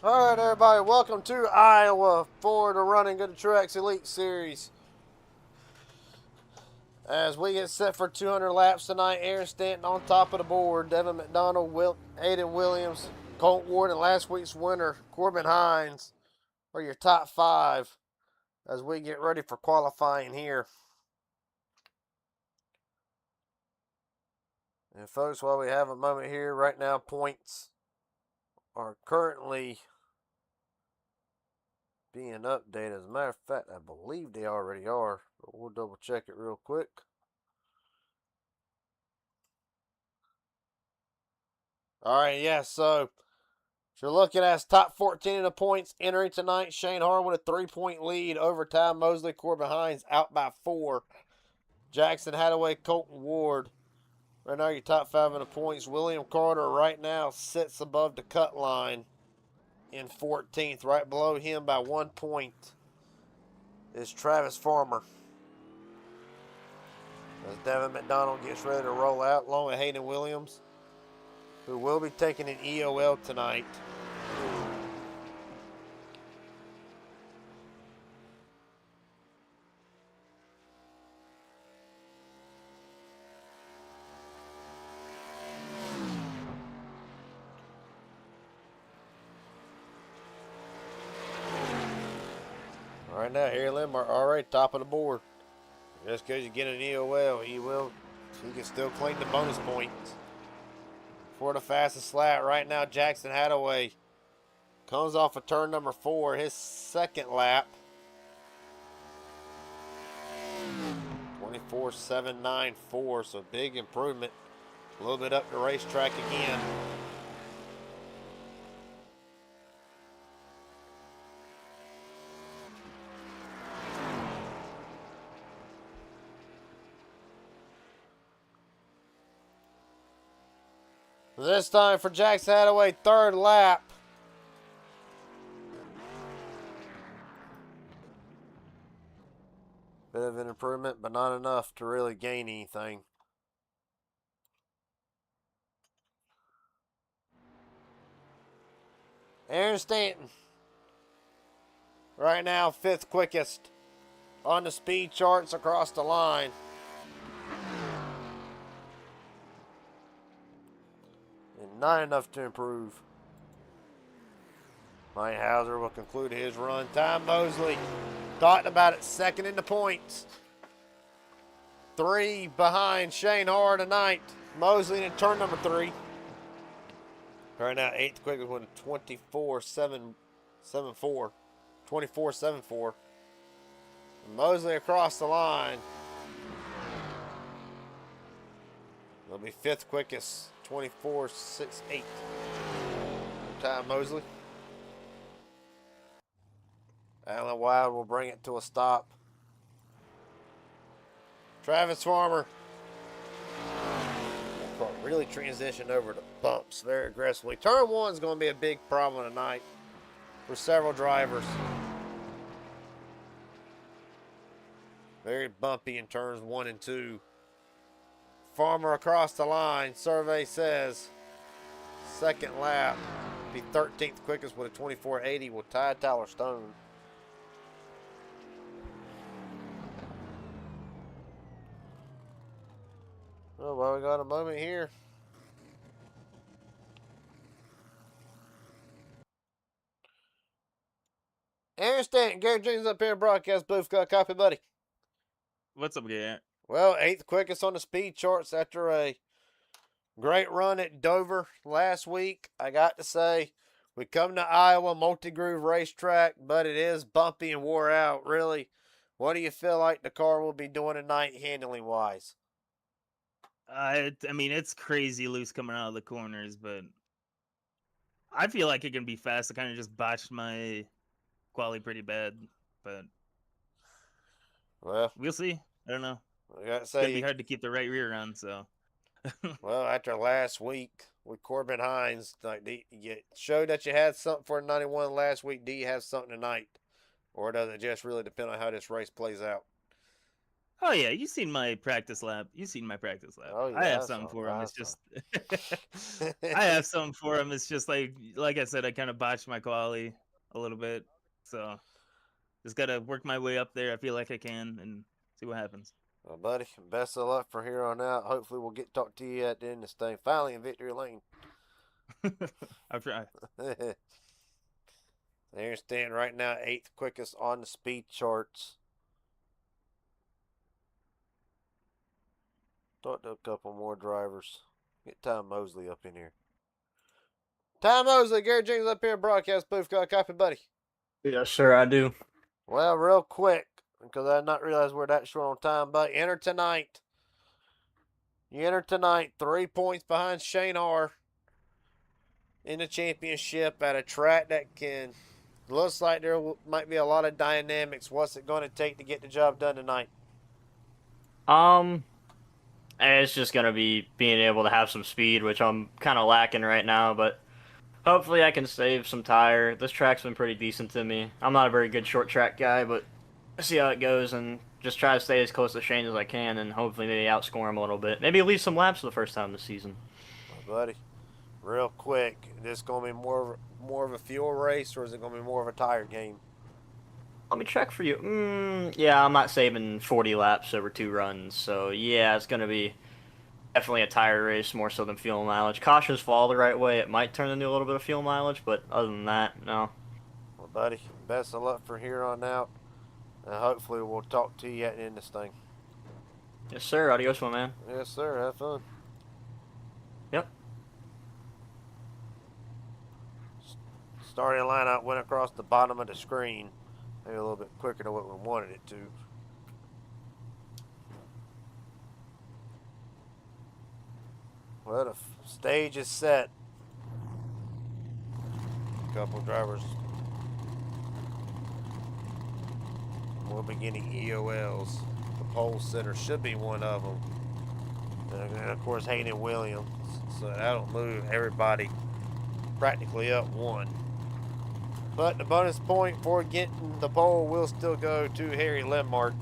All right, everybody, welcome to Iowa for the Running Good Tru-Axe Elite Series. As we get set for 200 laps tonight, Aaron Stanton on top of the board, Devin McDonald, Aiden Williams, Colt Ward, and last week's winner, Corbin Hines, are your top five as we get ready for qualifying here. And folks, while we have a moment here, right now points are currently being updated. As a matter of fact, I believe they already are, but we'll double check it real quick. All right, yeah, so you're looking at top 14 in the points entering tonight. Shane Harn with a 3-point lead over Ty Mosley. Corbin Hines out by 4. Jackson Hadaway, Colton Ward. Right now, your top 5 in the points. William Carter right now sits above the cut line in 14th. Right below him by 1 point is Travis Farmer. As Devin McDonald gets ready to roll out, along with Hayden Williams, who will be taking an EOL tonight. Right now, Harry Lindmark already top of the board. Just because you get an EOL, he can still claim the bonus points. For the fastest lap right now, Jackson Hadaway comes off of turn number 4, his second lap. 24.794, so big improvement. A little bit up the racetrack again. This time for Jackson Hadaway, third lap. Bit of an improvement, but not enough to really gain anything. Aaron Stanton, right now 5th quickest on the speed charts across the line. And not enough to improve. Mike Hauser will conclude his run. Ty Mosley, talked about it, second in the points. 3 behind Shane Harr tonight. Mosley in turn number 3. Right now, 8th quickest with a 24.774. 24.74. Mosley across the line. They'll be 5th quickest, 24.68. Ty Mosley. Alan Wild will bring it to a stop. Travis Farmer really transitioned over to bumps very aggressively. Turn 1 is going to be a big problem tonight for several drivers. Very bumpy in turns 1 and 2. Farmer across the line. Survey says second lap. Be 13th quickest with a 24.80 will tie Tyler Stone. Oh, well, we got a moment here. Aaron Stanton, Gary Jenkins up here in broadcast booth. Got a copy, buddy. What's up, Gary? Well, 8th quickest on the speed charts after a great run at Dover last week. I got to say, we come to Iowa, multi-groove racetrack, but it is bumpy and wore out. Really, what do you feel like the car will be doing tonight handling-wise? I mean, it's crazy loose coming out of the corners, but I feel like it can be fast. I kind of just botched my quality pretty bad, but Well, we'll see. I don't know. I got to It's gonna say, be hard to keep the right rear on. So, well, after last week with Corbin Hines, like you showed that you had something for 91 last week. Do you have something tonight, or does it just really depend on how this race plays out? Oh yeah, you seen my practice lap. Oh I yeah, have I something saw. for him. I It's saw. just I have something for him. It's just like I said, I kind of botched my quali a little bit, so just gotta work my way up there. I feel like I can, and see what happens. Well, buddy, best of luck from here on out. Hopefully, we'll get to talk to you at the end of this thing. Finally in victory lane. I'll try. They're standing right now, 8th quickest on the speed charts. Talk to a couple more drivers. Get Tom Mosley up in here. Tom Mosley, Gary Jenkins up here in broadcast booth. Got a copy, buddy? Yes, sir, I do. Well, real quick, because I did not realize we're that short on time, but enter tonight. You enter tonight 3 points behind Shane R in the championship at a track that can. Looks like there might be a lot of dynamics. What's it going to take to get the job done tonight? It's just gonna be being able to have some speed, which I'm kind of lacking right now, but hopefully I can save some tire. This track's been pretty decent to me. I'm not a very good short track guy, but see how it goes and just try to stay as close to Shane as I can and hopefully maybe outscore him a little bit. Maybe lead some laps for the first time this season. Well, buddy, real quick, this going to be more of a fuel race, or is it going to be more of a tire game? Let me check for you. Yeah, I'm not saving 40 laps over 2 runs, so yeah, it's gonna be definitely a tire race more so than fuel mileage. Cautions fall the right way, it might turn into a little bit of fuel mileage, but other than that, no. Well, buddy, best of luck from here on out, and hopefully we'll talk to you at the end of this thing. Yes, sir. Adios, my man. Yes, sir. Have fun. Yep. Starting lineup went across the bottom of the screen. Maybe a little bit quicker than what we wanted it to. Well, the stage is set. A couple drivers will be getting EOLs. The pole sitter should be one of them. And of course, Hayden Williams. So that'll move everybody practically up one. But the bonus point for getting the pole will still go to Harry Lemmark.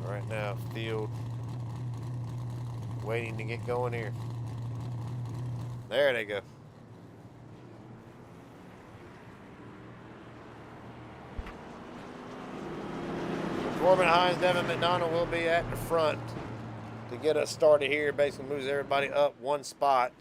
Right now, field waiting to get going here. There they go. Corbin Hines, Devin McDonald will be at the front to get us started here. Basically moves everybody up one spot.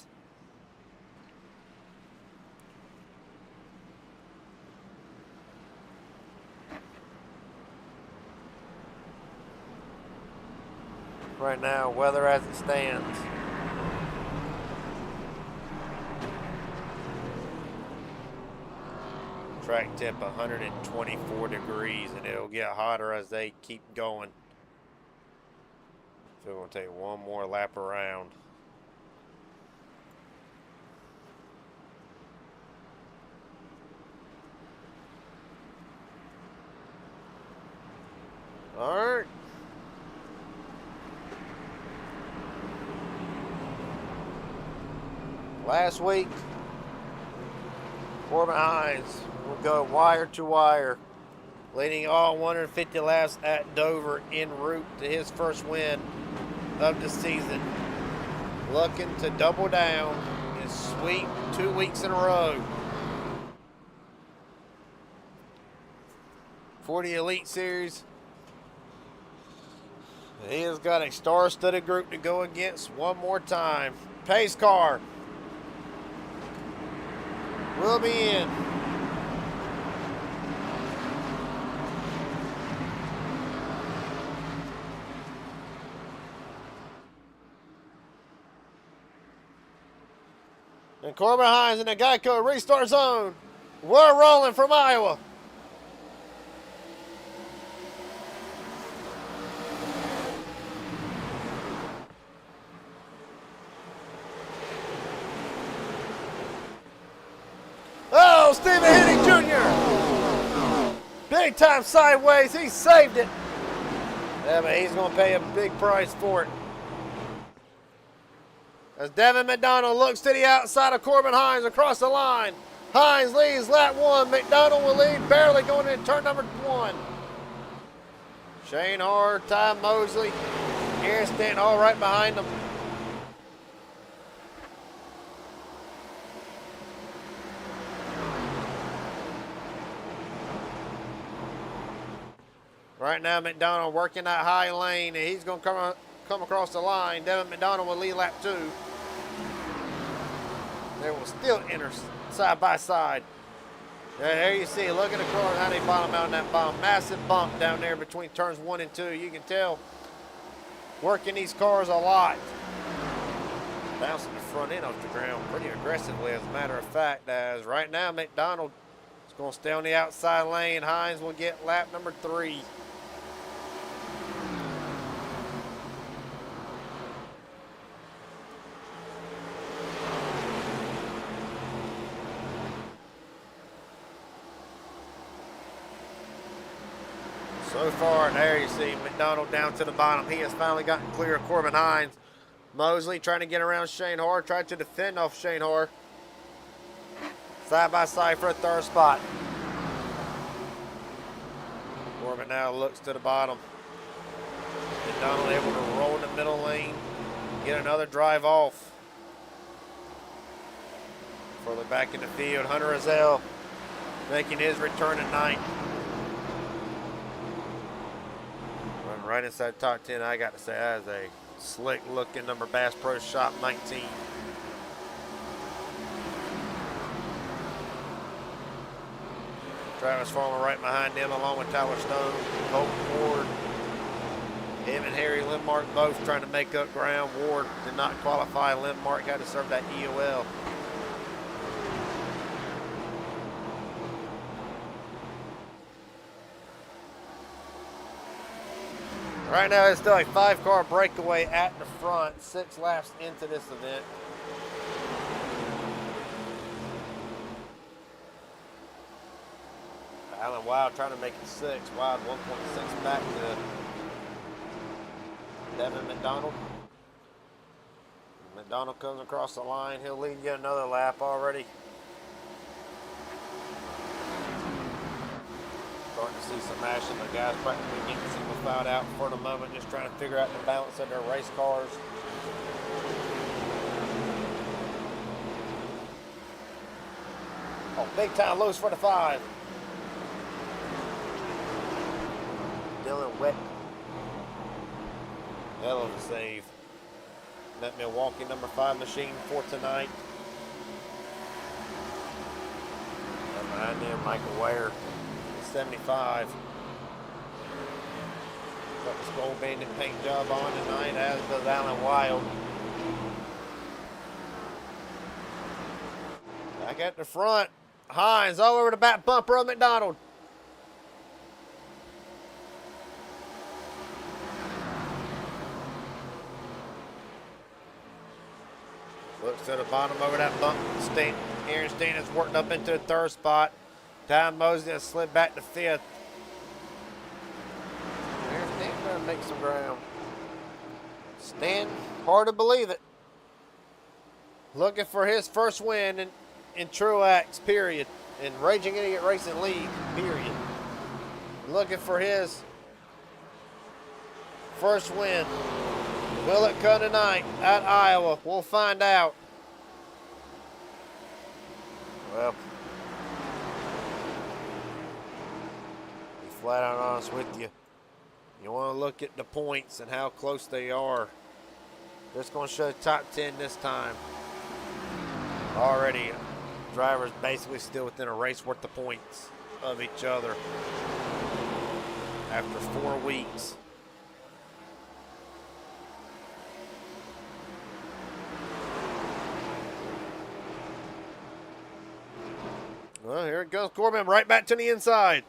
Right now, weather as it stands. Track temp 124 degrees, and it'll get hotter as they keep going. So we're going to take one more lap around. All right. Last week, Corbin Hines will go wire to wire, leading all 150 laps at Dover en route to his first win of the season. Looking to double down and sweep 2 weeks in a row for the Elite Series. He has got a star-studded group to go against one more time. Pace car will be in. And Corbin Hines in the Geico restart zone. We're rolling from Iowa. Stephen Hennig Jr. Big time sideways. He saved it. Yeah, but he's going to pay a big price for it. As Devin McDonald looks to the outside of Corbin Hines across the line. Hines leads lap 1. McDonald will lead barely going into turn number 1. Shane Hart, Ty Mosley, Aaron Stanton all right behind them. Right now, McDonald working that high lane, and he's going to come across the line. Devin McDonald will lead lap 2. They will still enter side by side. There you see, look at the car, how they bottom out in that bottom. Massive bump down there between turns 1 and 2. You can tell, working these cars a lot. Bouncing the front end off the ground pretty aggressively, as a matter of fact. As right now, McDonald is going to stay on the outside lane. Hines will get lap number 3. So far, there you see McDonald down to the bottom. He has finally gotten clear of Corbin Hines. Mosley trying to get around Shane Hart, tried to defend off Shane Hart. Side by side for a 3rd spot. Corbin now looks to the bottom. McDonald able to roll in the middle lane, get another drive off. Further back in the field, Hunter Azell making his return at 9th. Right inside the top 10, I got to say that is a slick looking number Bass Pro Shop 19. Travis Farmer right behind them, along with Tyler Stone, Colton Ward. Him and Harry Lindmark both trying to make up ground. Ward did not qualify. Lindmark had to serve that EOL. Right now, it's still a 5-car breakaway at the front, 6 laps into this event. Alan Wild trying to make it 6. Wild 1.6 back to Devin McDonald. McDonald comes across the line. He'll lead yet another lap already. Starting to see some action. The guys practically getting single filed out for the moment, just trying to figure out the balance of their race cars. Oh, big time loose for the 5. Dylan Wett. Hell of a save. That Milwaukee number 5 machine for tonight. And behind them, Michael Ware. 75. Got the Skull Bandit paint job on tonight, as does Alan Wild. Back at the front, Hines all over the back bumper of McDonald. Looks to the bottom over that bump. Aaron Steen has worked up into the 3rd spot. Ty Mosley has slid back to 5th. Aaron Stanton trying to make some ground. Stan, hard to believe it. Looking for his first win in Tru-Axe, period. In Raging Idiot Racing League, period. Looking for his first win. Will it come tonight at Iowa? We'll find out. Well, flat out honest with you. You want to look at the points and how close they are. Just going to show the top 10 this time. Already, drivers basically still within a race worth of points of each other after 4 weeks. Well, here it goes. Corbin right back to the inside.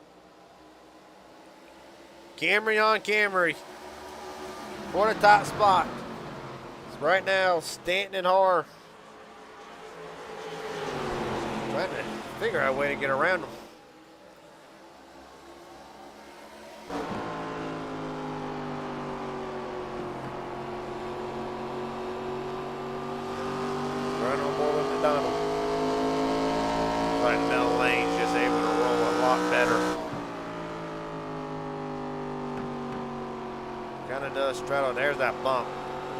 Camry on Camry for the top spot. So right now, Stanton and Har trying to figure out a way to get around them. Right on board with McDonald. Right in the middle lane, just able to roll a lot better. Kind of does straddle. There's that bump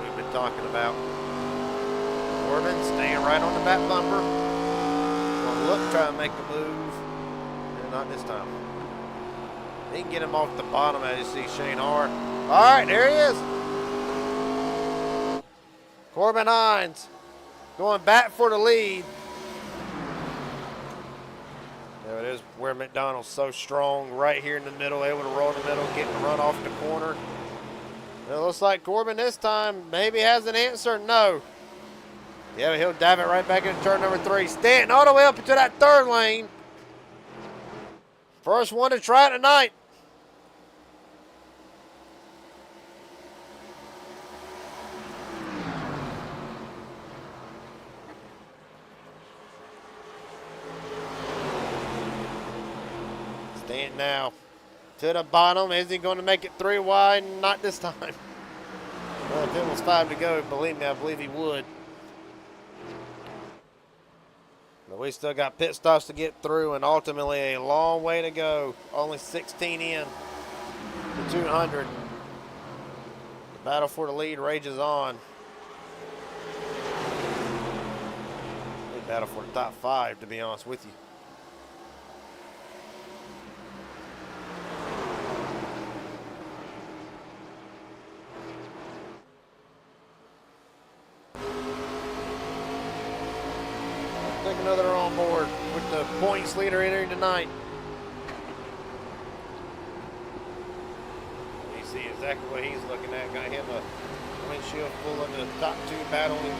we've been talking about. Corbin staying right on the back bumper. Gonna look, try to make a move. And not this time. He can get him off the bottom as you see Shane Hart. All right, there he is. Corbin Hines going back for the lead. There it is where McDonald's so strong right here in the middle, able to roll in the middle, getting run off the corner. It looks like Corbin this time maybe has an answer. No. Yeah, but he'll dive it right back into turn number 3. Stanton all the way up into that third lane. First one to try it tonight. Stanton now to the bottom. Is he going to make it 3 wide? Not this time. Well, if it was 5 to go, believe me, I believe he would. But we still got pit stops to get through and ultimately a long way to go. Only 16 in to 200. The battle for the lead rages on. We battle for the top 5, to be honest with you. Take another on board with the points leader entering tonight. You see exactly what he's looking at. Got him a windshield full of the top 2 battling.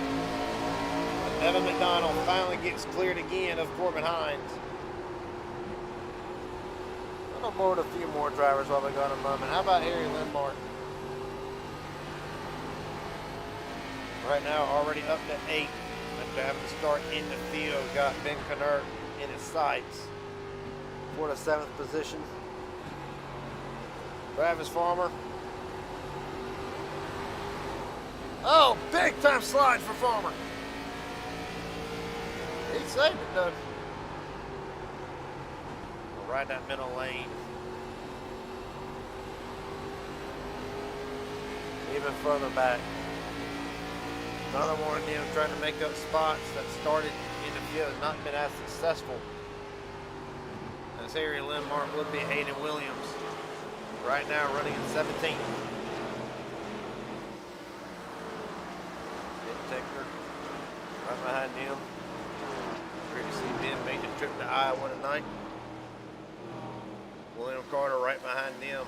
Evan McDonald finally gets cleared again of Corbin Hines. I'm on board a few more drivers while we got a moment. How about Harry Lindmark? Right now already up to 8. After having to start in the field, got Ben Knert in his sights for the 7th position. Travis Farmer. Oh, big time slide for Farmer. He saved it though. Right that middle lane. Even further back. Another one of them trying to make up spots that started in the field has not been as successful as Harry Lindmark would be Hayden Williams. Right now running in 17th. Taker right behind him. Previously Ben made the trip to Iowa tonight. William Carter right behind them.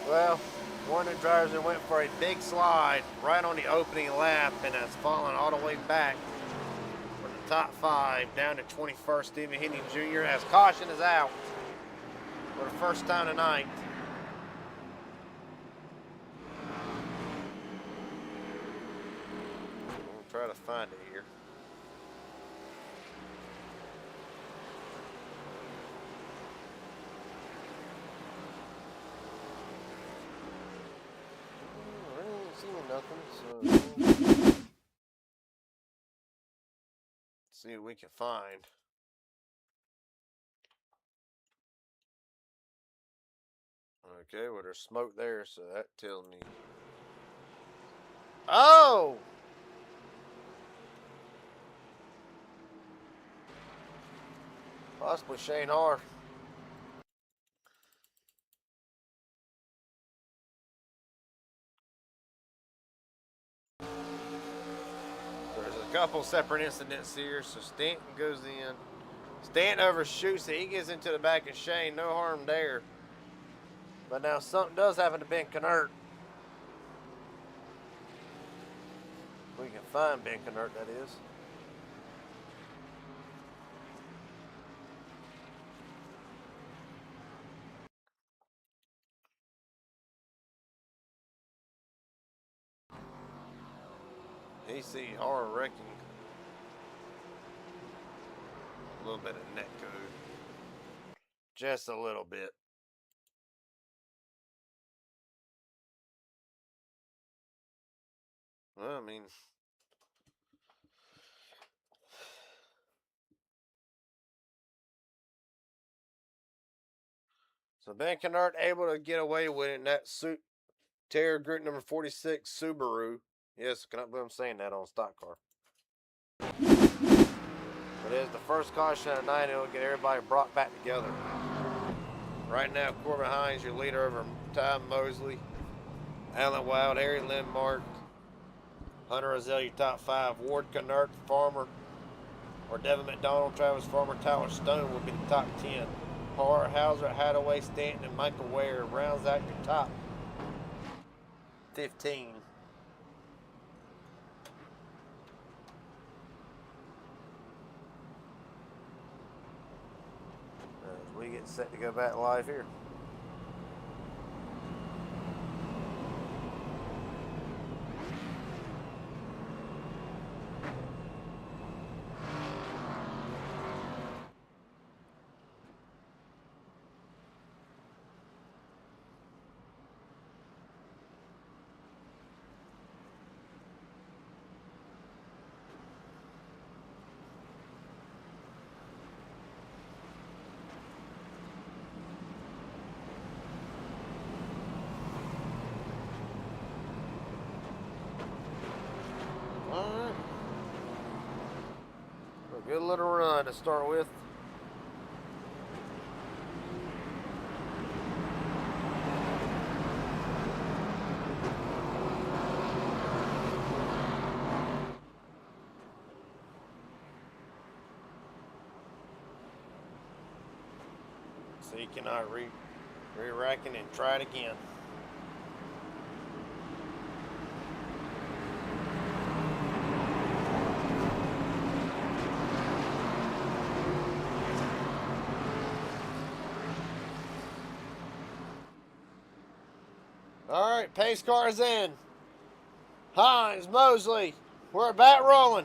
Well, one of the drivers that went for a big slide right on the opening lap and has fallen all the way back from the top 5 down to 21st. Stephen Henning Jr. as caution is out for the first time tonight. We'll try to find it here. Nothing, so see what we can find. Okay, well there's smoke there, so that tells me. Oh! Possibly Shane Hart. Couple separate incidents here. So Stanton goes in. Stanton overshoots it. He gets into the back of Shane. No harm there. But now something does happen to Ben Knert. We can find Ben Knert, that is. AC horror wrecking. A little bit of net code. Just a little bit. Well, I mean, so Ben Kennard able to get away with it in that Terrier group number 46 Subaru. Yes, cannot believe I'm saying that on a stock car. But it is the first caution of the night. It will get everybody brought back together. Right now, Corbin Hines, your leader over Ty Mosley, Alan Wild, Harry Lindmark, Hunter Rozelle, your top 5. Ward Kennard, Farmer, or Devin McDonald, Travis Farmer, Tyler Stone will be the top 10. Hart, Hauser, Hadaway, Stanton, and Michael Ware rounds out your top 15. As we get set to go back live here. Alright. A good little run to start with. So you cannot re-racking and try it again. All right, pace cars in. Hines, Mosley, we're back rolling.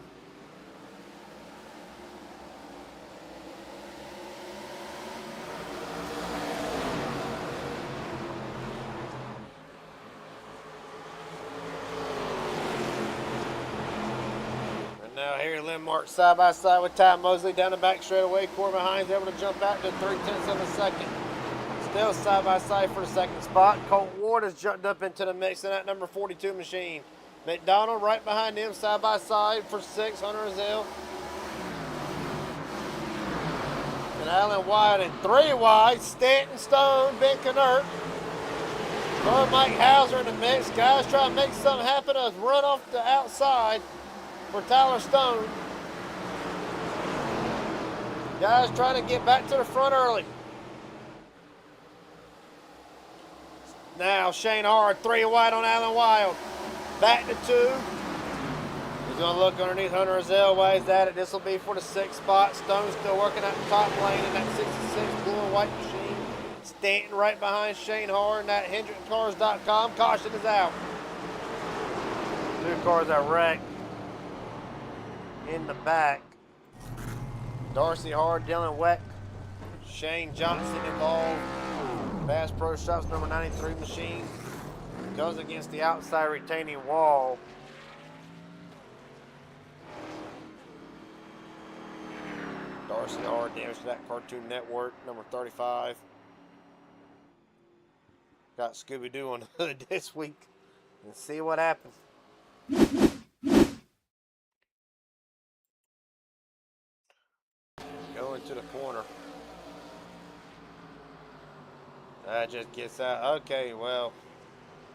And now Harry Lindmark side by side with Ty Mosley down the back straightaway. Corbin Hines able to jump out to 3/10 of a second. Still side by side for the second spot. Colt Ward has jumped up into the mix in that number 42 machine. McDonald right behind him side by side for 6. Hunter Rozelle. And Alan Wyatt in 3 wide. Stanton, Stone, Ben Kennard. Throw Mike Hauser in the mix. Guys trying to make something happen. A run off the outside for Tyler Stone. Guys trying to get back to the front early. Now Shane Hard, 3 wide on Alan Wild. Back to 2. He's going to look underneath Hunter Rozelle while he's at it. This will be for the 6th spot. Stone still working at the top lane in that 66 blue and white machine. Stanton right behind Shane Hard and that HendrickCars.com. Caution is out. 2 cars are wrecked in the back. Darcy Hard, Dylan Weck, Shane Johnson involved. Bass Pro Shops number 93 machine goes against the outside retaining wall. Darcy Hard damage to that Cartoon Network number 35. Got Scooby-Doo on the hood this week. And see what happens. Go into the corner. That just gets out. Okay, well,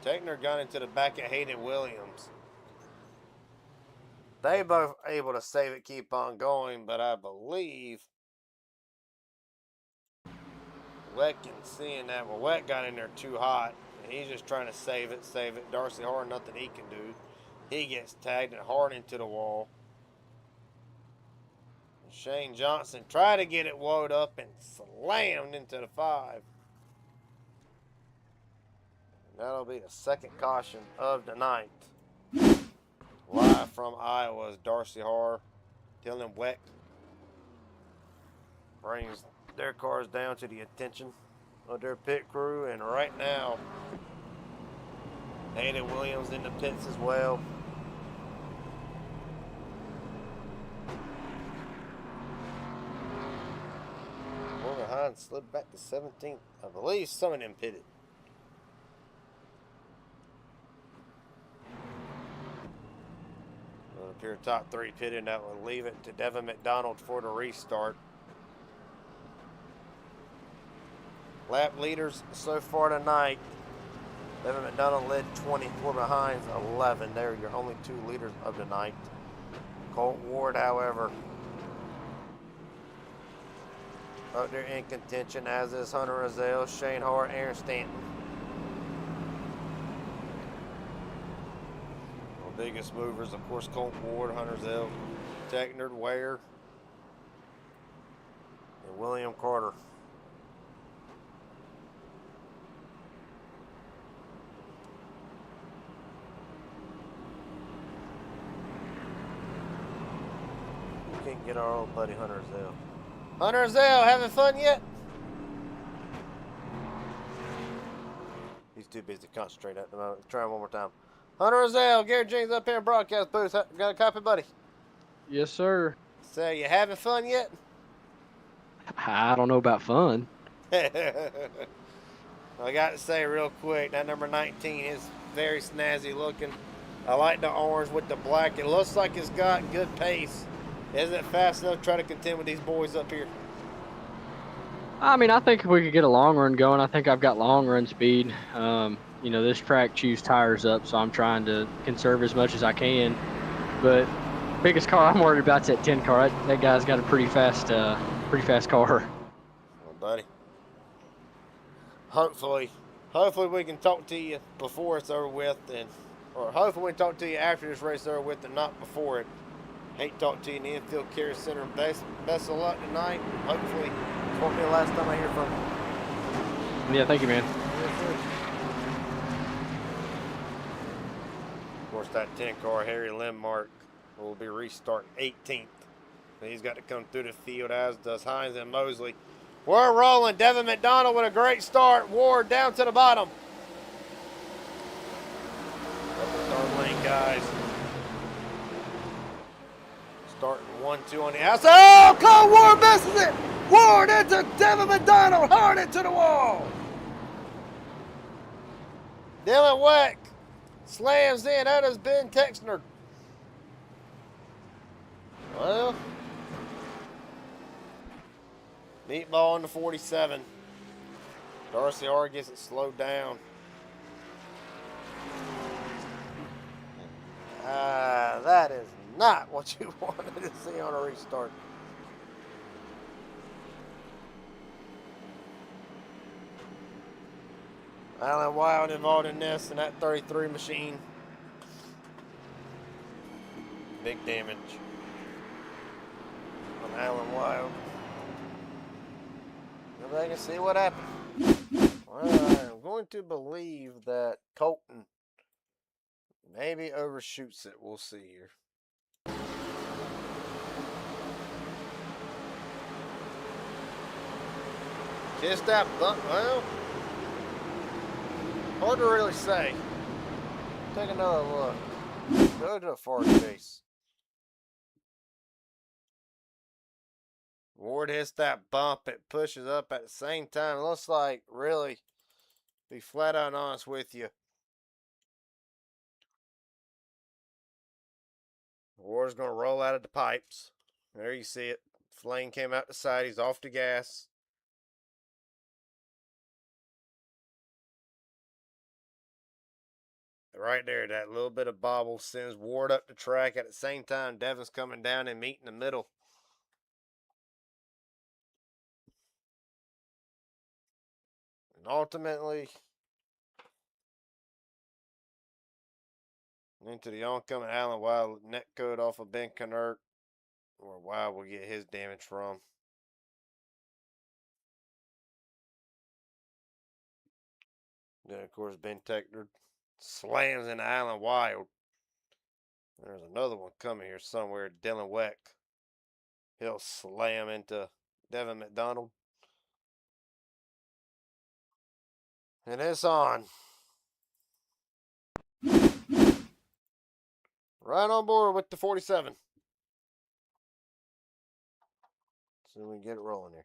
Techner got into the back of Hayden Williams. They both able to save it, keep on going, but I believe Weck and seeing that, well, Weck got in there too hot, and he's just trying to save it. Darcy Hard, nothing he can do. He gets tagged and hard into the wall. Shane Johnson tried to get it woed up and slammed into the 5. That'll be the 2nd caution of the night. Live from Iowa's Darcy Har, Dylan Weck. brings their cars down to the attention of their pit crew. And right now, Hayden Williams in the pits as well. Morgan Hines slid back to 17th. I believe some of them pitted. It'll appear top 3 pitted. That will leave it to Devin McDonald for the restart. Lap leaders so far tonight. Devin McDonald led 20, Corbin Hines 11. They're your only 2 leaders of the night. Colt Ward, however, up there in contention, as is Hunter Rozelle, Shane Hart, Aaron Stanton. The biggest movers, of course, Colt Ward, Hunter Rozelle, Technard, Ware, and William Carter. Can't get our old buddy Hunter Rozelle. Hunter Rozelle, having fun yet? He's too busy to concentrate at the moment. Let's try him one more time. Hunter Rozelle, Garrett James up here in broadcast booth. Got a copy, buddy? Yes, sir. So, you having fun yet? I don't know about fun. I got to say real quick, that number 19 is very snazzy looking. I like the orange with the black. It looks like it's got good pace. Isn't it fast enough to try to contend with these boys up here? I mean, I think if we could get a long run going, I think I've got long run speed. You know, this track chews tires up, so I'm trying to conserve as much as I can. But biggest car I'm worried about is that 10 car. That guy's got a pretty fast car. Well, buddy. Hopefully we can talk to you before it's over with, or hopefully we can talk to you after this race is over with and not before it. Hate to talk to you in the infield carrier center. Best of luck tonight. Hopefully, it won't be the last time I hear from you. Yeah, thank you, man. Of course, that 10 car, Harry Lindmark, will be restarting 18th. He's got to come through the field, as does Hines and Mosley. We're rolling. Devin McDonald with a great start. Ward down to the bottom. Up the third lane, guys. Starting 1-2 on the outside. Oh, Cole Ward misses it. Ward into Devin McDonald. Hard into the wall. Dylan Weck slams in. That has been Texner. Well, meatball in the 47. Darcy R gets it slowed down. That is not what you wanted to see on a restart. Alan Wild involved in this, and that 33 machine. Big damage on Alan Wild. Everybody can see what happened. Well, I'm going to believe that Colton maybe overshoots it. We'll see here. Just that bump. Well, hard to really say. Take another look. Go to a far chase. Ward hits that bump. It pushes up at the same time. It looks like, really, be flat out honest with you, Ward's going to roll out of the pipes. There you see it. Flame came out the side. He's off the gas. Right there, that little bit of bobble sends Ward up the track. At the same time, Devin's coming down and meeting the middle. And ultimately, into the oncoming Allen Wild net code off of Ben Knert, where Wild will get his damage from. Then, of course, Ben Techner slams into Allen Wild. There's another one coming here somewhere. Dylan Weck. He'll slam into Devin McDonald. And it's on. Right on board with the 47. So we can get it rolling here.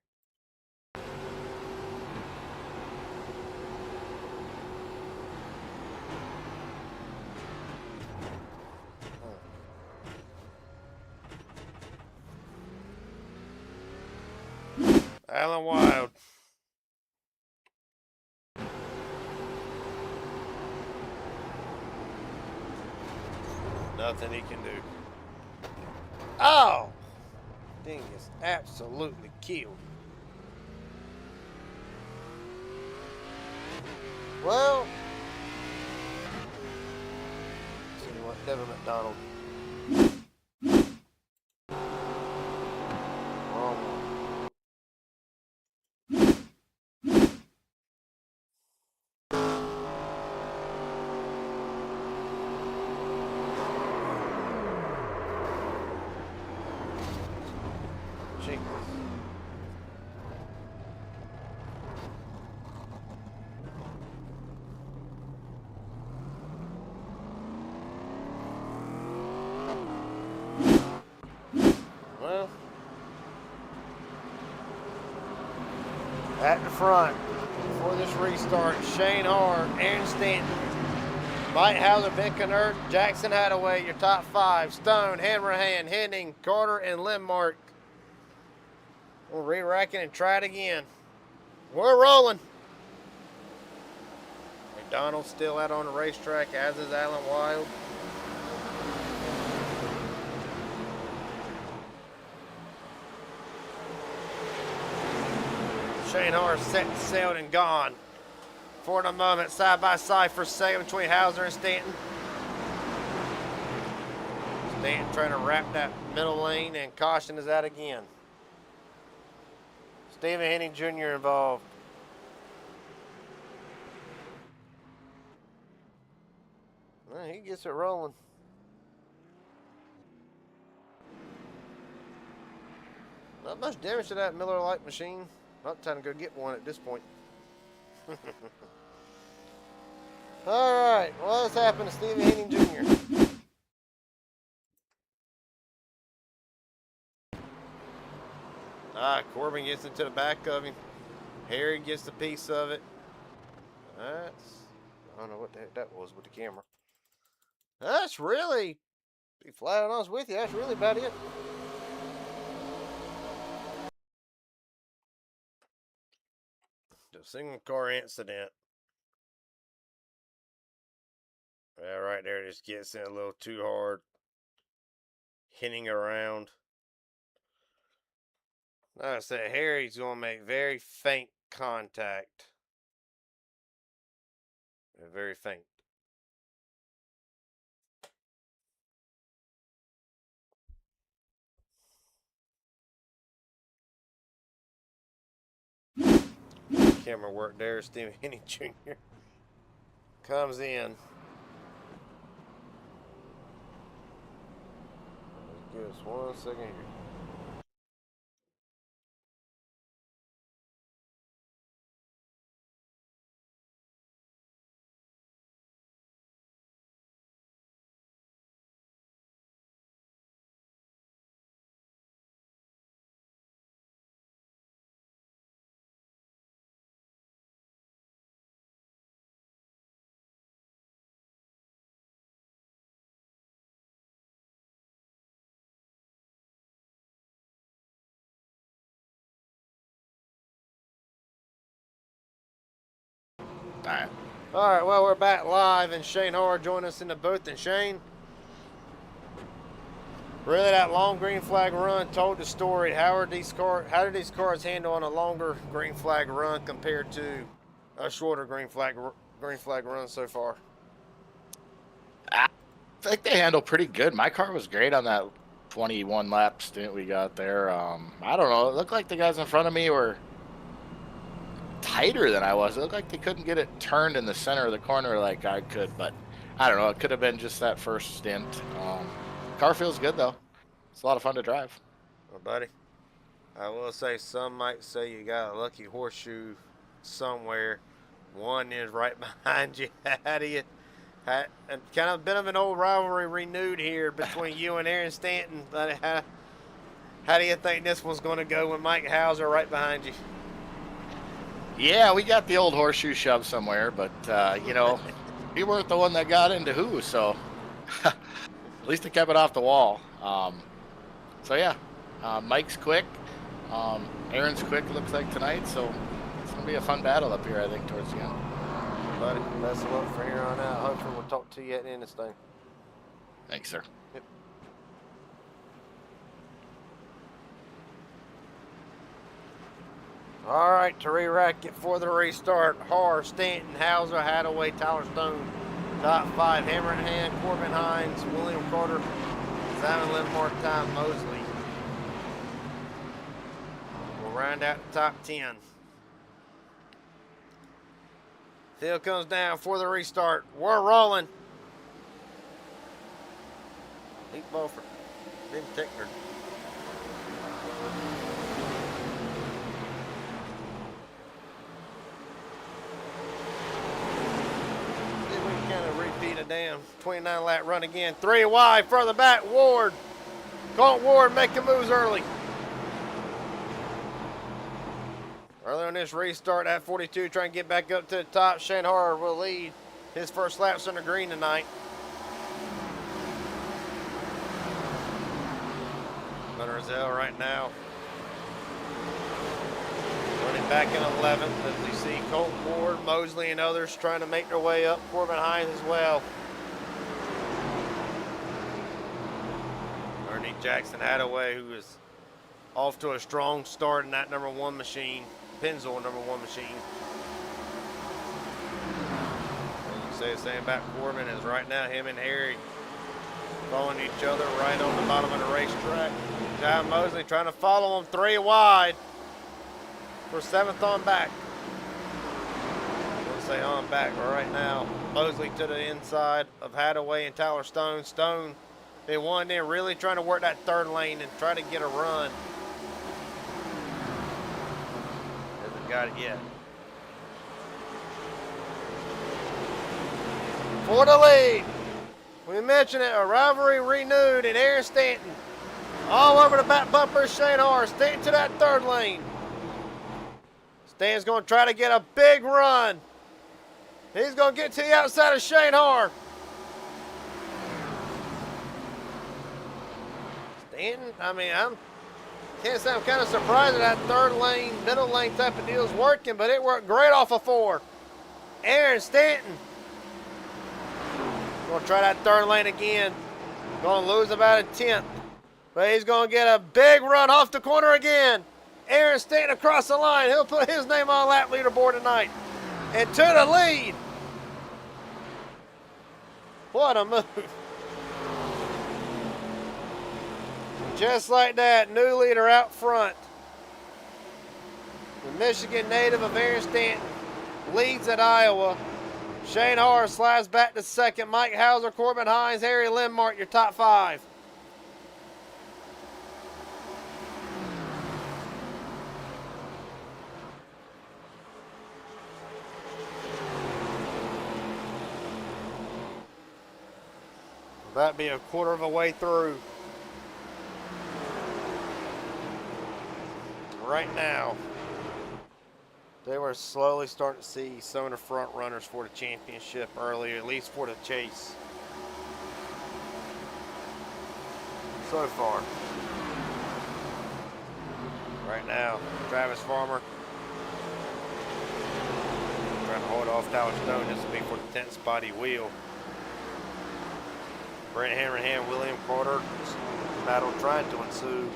Alan Wild. Nothing he can do. Oh! Thing is absolutely killed. Well, let's see what Devin McDonald. Wrong one. Jeez. Well, at the front for this restart, Shane Hart, Aaron Stanton, Mike Hauser, Ben Kennard, Jackson Hadaway, your top 5. Stone, Hanrahan, Henning, Carter, and Lindmark. We'll re-rack it and try it again. We're rolling. McDonald's still out on the racetrack, as is Alan Wild. Shane Hart set, sailed, and gone. For the moment, side by side for second between Hauser and Stanton. Stanton trying to wrap that middle lane, and caution is out again. Stephen Henning Jr. involved. Well, he gets it rolling. Not much damage to that Miller Lite machine. Not time to go get one at this point. Alright, well, what's happened to Stephen Henning Jr.? Corbin gets into the back of him. Harry gets the piece of it. I don't know what the heck that was with the camera. That's really, to be flat honest with you, that's really about it. The single car incident. Yeah, right there just gets in a little too hard. Hitting around. Like I said, Harry's going to make very faint contact. Very faint. Camera work there. Stephen Henning Jr. comes in. Let's give us 1 second here. All right, well, we're back live, and Shane Hart joined us in the booth. And Shane, really, that long green flag run told the story. How did these cars handle on a longer green flag run compared to a shorter green flag run so far? I think they handle pretty good. My car was great on that 21 lap stint we got there. I don't know. It looked like the guys in front of me were tighter than I was. It looked like they couldn't get it turned in the center of the corner like I could, but I don't know. It could have been just that first stint. Car feels good though. It's a lot of fun to drive. Oh, buddy. I will say some might say you got a lucky horseshoe somewhere. One is right behind you. How do you, kind of bit of an old rivalry renewed here between you and Aaron Stanton. How do you think this one's going to go with Mike Hauser right behind you? Yeah, we got the old horseshoe shove somewhere, but, you know, we weren't the one that got into who, so at least I kept it off the wall. So, yeah, Mike's quick. Aaron's quick, looks like, tonight, so it's going to be a fun battle up here, I think, towards the end. Buddy, best of luck for here on out. Hopefully we'll talk to you at the end of this thing. Thanks, sir. Yep. All right, to re-rack it for the restart. Har, Stanton, Hauser, Hadaway, Tyler Stone. Top 5, Hammer in Hand, Corbin Hines, William Carter, Simon Linmark, Ty Mosley. We'll round out the top 10. Field comes down for the restart. We're rolling. Pete Beaufort. Ben Tickner. See if we can kind of repeat a damn 29 lap run again. 3 wide, further back, Ward. Colt Ward making moves early. Early on this restart at 42, trying to get back up to the top. Shane Harder will lead his first laps under green tonight. Gunnar Zell right now running back in 11th as we see Colt Ward, Mosley, and others trying to make their way up. Corbin Hines as well. Ernie Jackson Hadaway, who is off to a strong start in that number 1 machine. Pennzoil number 1 machine. And you say the same about Corbin is right now him and Harry following each other right on the bottom of the racetrack. John Mosley trying to follow him 3 wide for 7th on back. We'll say on back, but right now Mosley to the inside of Hadaway and Tyler Stone. Stone, they won in really trying to work that 3rd lane and try to get a run. Got it yet. For the lead. We mentioned it, a rivalry renewed, and Aaron Stanton all over the back bumper of Shane Harder. Stanton to that 3rd lane. Stanton's going to try to get a big run. He's going to get to the outside of Shane Harder. Stanton, I mean, can't say I'm kind of surprised that 3rd lane, middle lane type of deal is working, but it worked great off of 4. Aaron Stanton. Going to try that 3rd lane again. Going to lose about a 10th. But he's going to get a big run off the corner again. Aaron Stanton across the line. He'll put his name on the lap leaderboard tonight. And to the lead. What a move. Just like that, new leader out front. The Michigan native of Aaron Stanton leads at Iowa. Shane Harder slides back to 2nd. Mike Hauser, Corbin Hines, Harry Linmark, your top 5. That'd be a quarter of a way through. Right now, they were slowly starting to see some of the front runners for the championship earlier, at least for the chase. So far. Right now, Travis Farmer trying to hold off Tyler Stone. This will be for the 10th spot he will. Brent Hammerhand, William Carter, battle trying to ensue.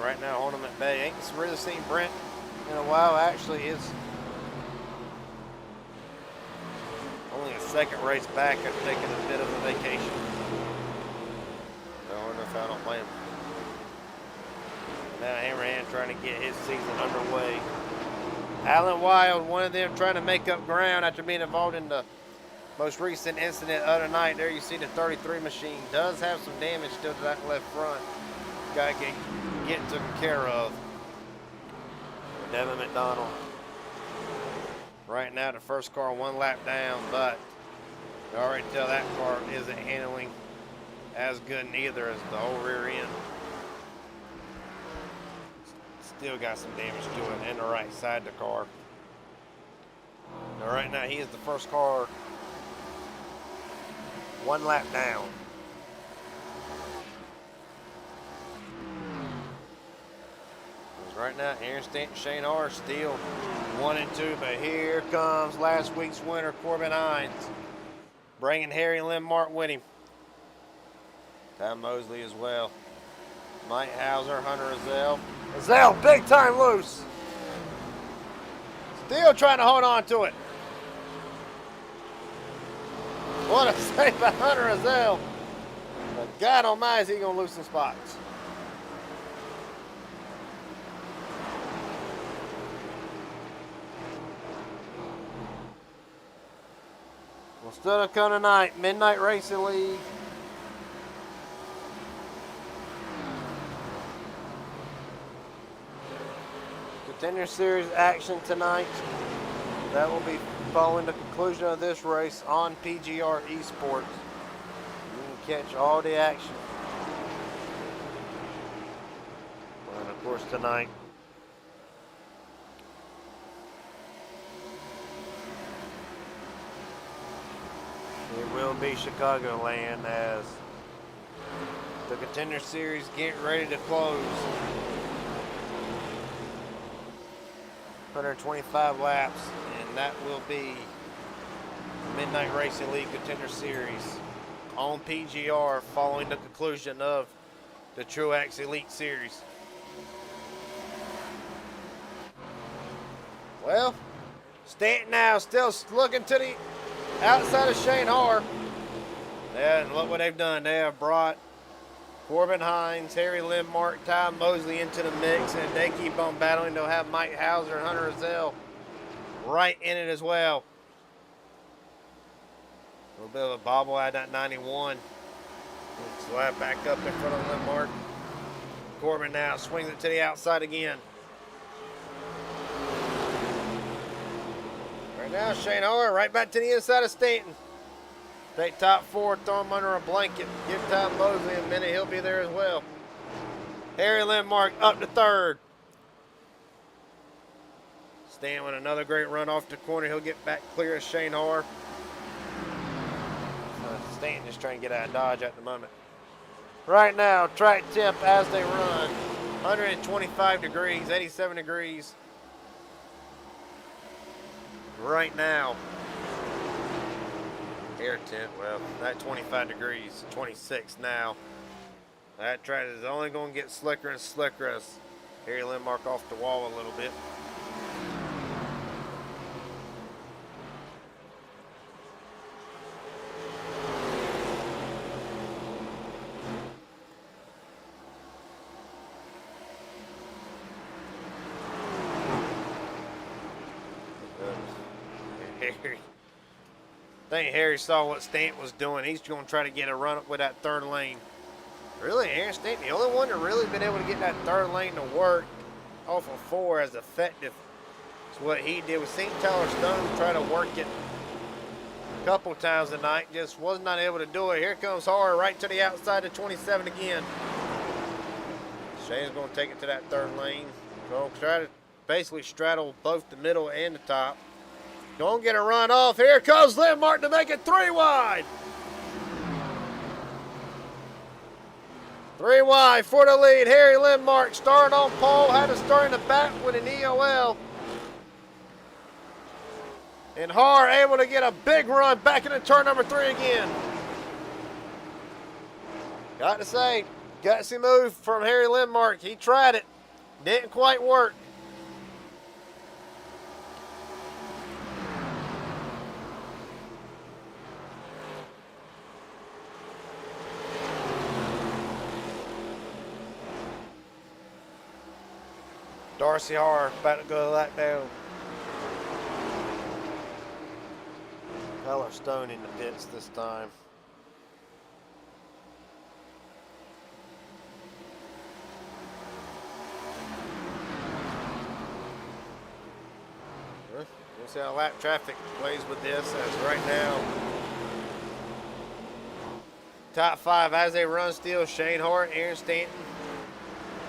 Right now, holding him at bay. Ain't really seen Brent in a while. Actually, is only a 2nd race back after taking a bit of a vacation. I don't know if I don't blame him. Now Hammerhand trying to get his season underway. Alan Wild, one of them trying to make up ground after being involved in the most recent incident other night. There you see the 33 machine does have some damage still to that left front. Got to get taken care of. Devin McDonald. Right now, the first car 1 lap down, but you already tell that car isn't handling as good neither as the whole rear end. Still got some damage to it and the right side of the car. Now, right now, he is the first car 1 lap down. Right now, Aaron Stanton, Shane Hart still 1 and 2, but here comes last week's winner, Corbin Hines, bringing Harry Lindmark with him. Ty Mosley as well. Mike Hauser, Hunter Azell. Azell, big time loose. Still trying to hold on to it. What a save by Hunter Azell. But God almighty, is he going to lose some spots. Well, still to come tonight, Midnight Racing League. Contender Series action tonight. That will be following the conclusion of this race on PGR Esports. You can catch all the action. And of course tonight, it will be Chicagoland as the Contender Series get ready to close. 125 laps, and that will be Midnight Racing League Contender Series on PGR following the conclusion of the Tru-Axe Elite Series. Well, Stanton now still looking to the outside of Shane Hart. And look what they've done. They have brought Corbin Hines, Harry Lindmark, Ty Mosley into the mix, and they keep on battling. They'll have Mike Hauser and Hunter Azell right in it as well. A little bit of a bobble out of that 91. Slap back up in front of Lindmark. Corbin now swings it to the outside again. Right now, Shane Hart right back to the inside of Stanton. Take top 4, throw him under a blanket. Give Ty Mosley a minute, he'll be there as well. Harry Lindmark up to 3rd. Stanton with another great run off the corner. He'll get back clear of Shane Hart. Stanton just trying to get out of Dodge at the moment. Right now, track temp as they run. 125 degrees, 87 degrees. Right now. Air temp, well, that 25 degrees, 26 now. That track is only going to get slicker and slicker as Harry Lindmark off the wall a little bit. Harry. I think Harry saw what Stanton was doing. He's going to try to get a run up with that 3rd lane. Really, Aaron Stanton, the only one that really been able to get that 3rd lane to work off of 4 as effective as what he did. We've seen Tyler Stone try to work it a couple times tonight. Just was not able to do it. Here comes Hart right to the outside of 27 again. Shane's going to take it to that 3rd lane. Going to try to basically straddle both the middle and the top. Don't get a run off. Here comes Lindmark to make it 3 wide. 3 wide for the lead. Harry Lindmark started on pole. Had to start in the back with an EOL. And Hart able to get a big run back into turn number 3 again. Got to say, gutsy move from Harry Lindmark. He tried it. Didn't quite work. Darcy Hart about to go lap down. Eller Stone in the pits this time. We'll see how lap traffic plays with this, as right now, top 5 as they run still: Shane Hart, Aaron Stanton,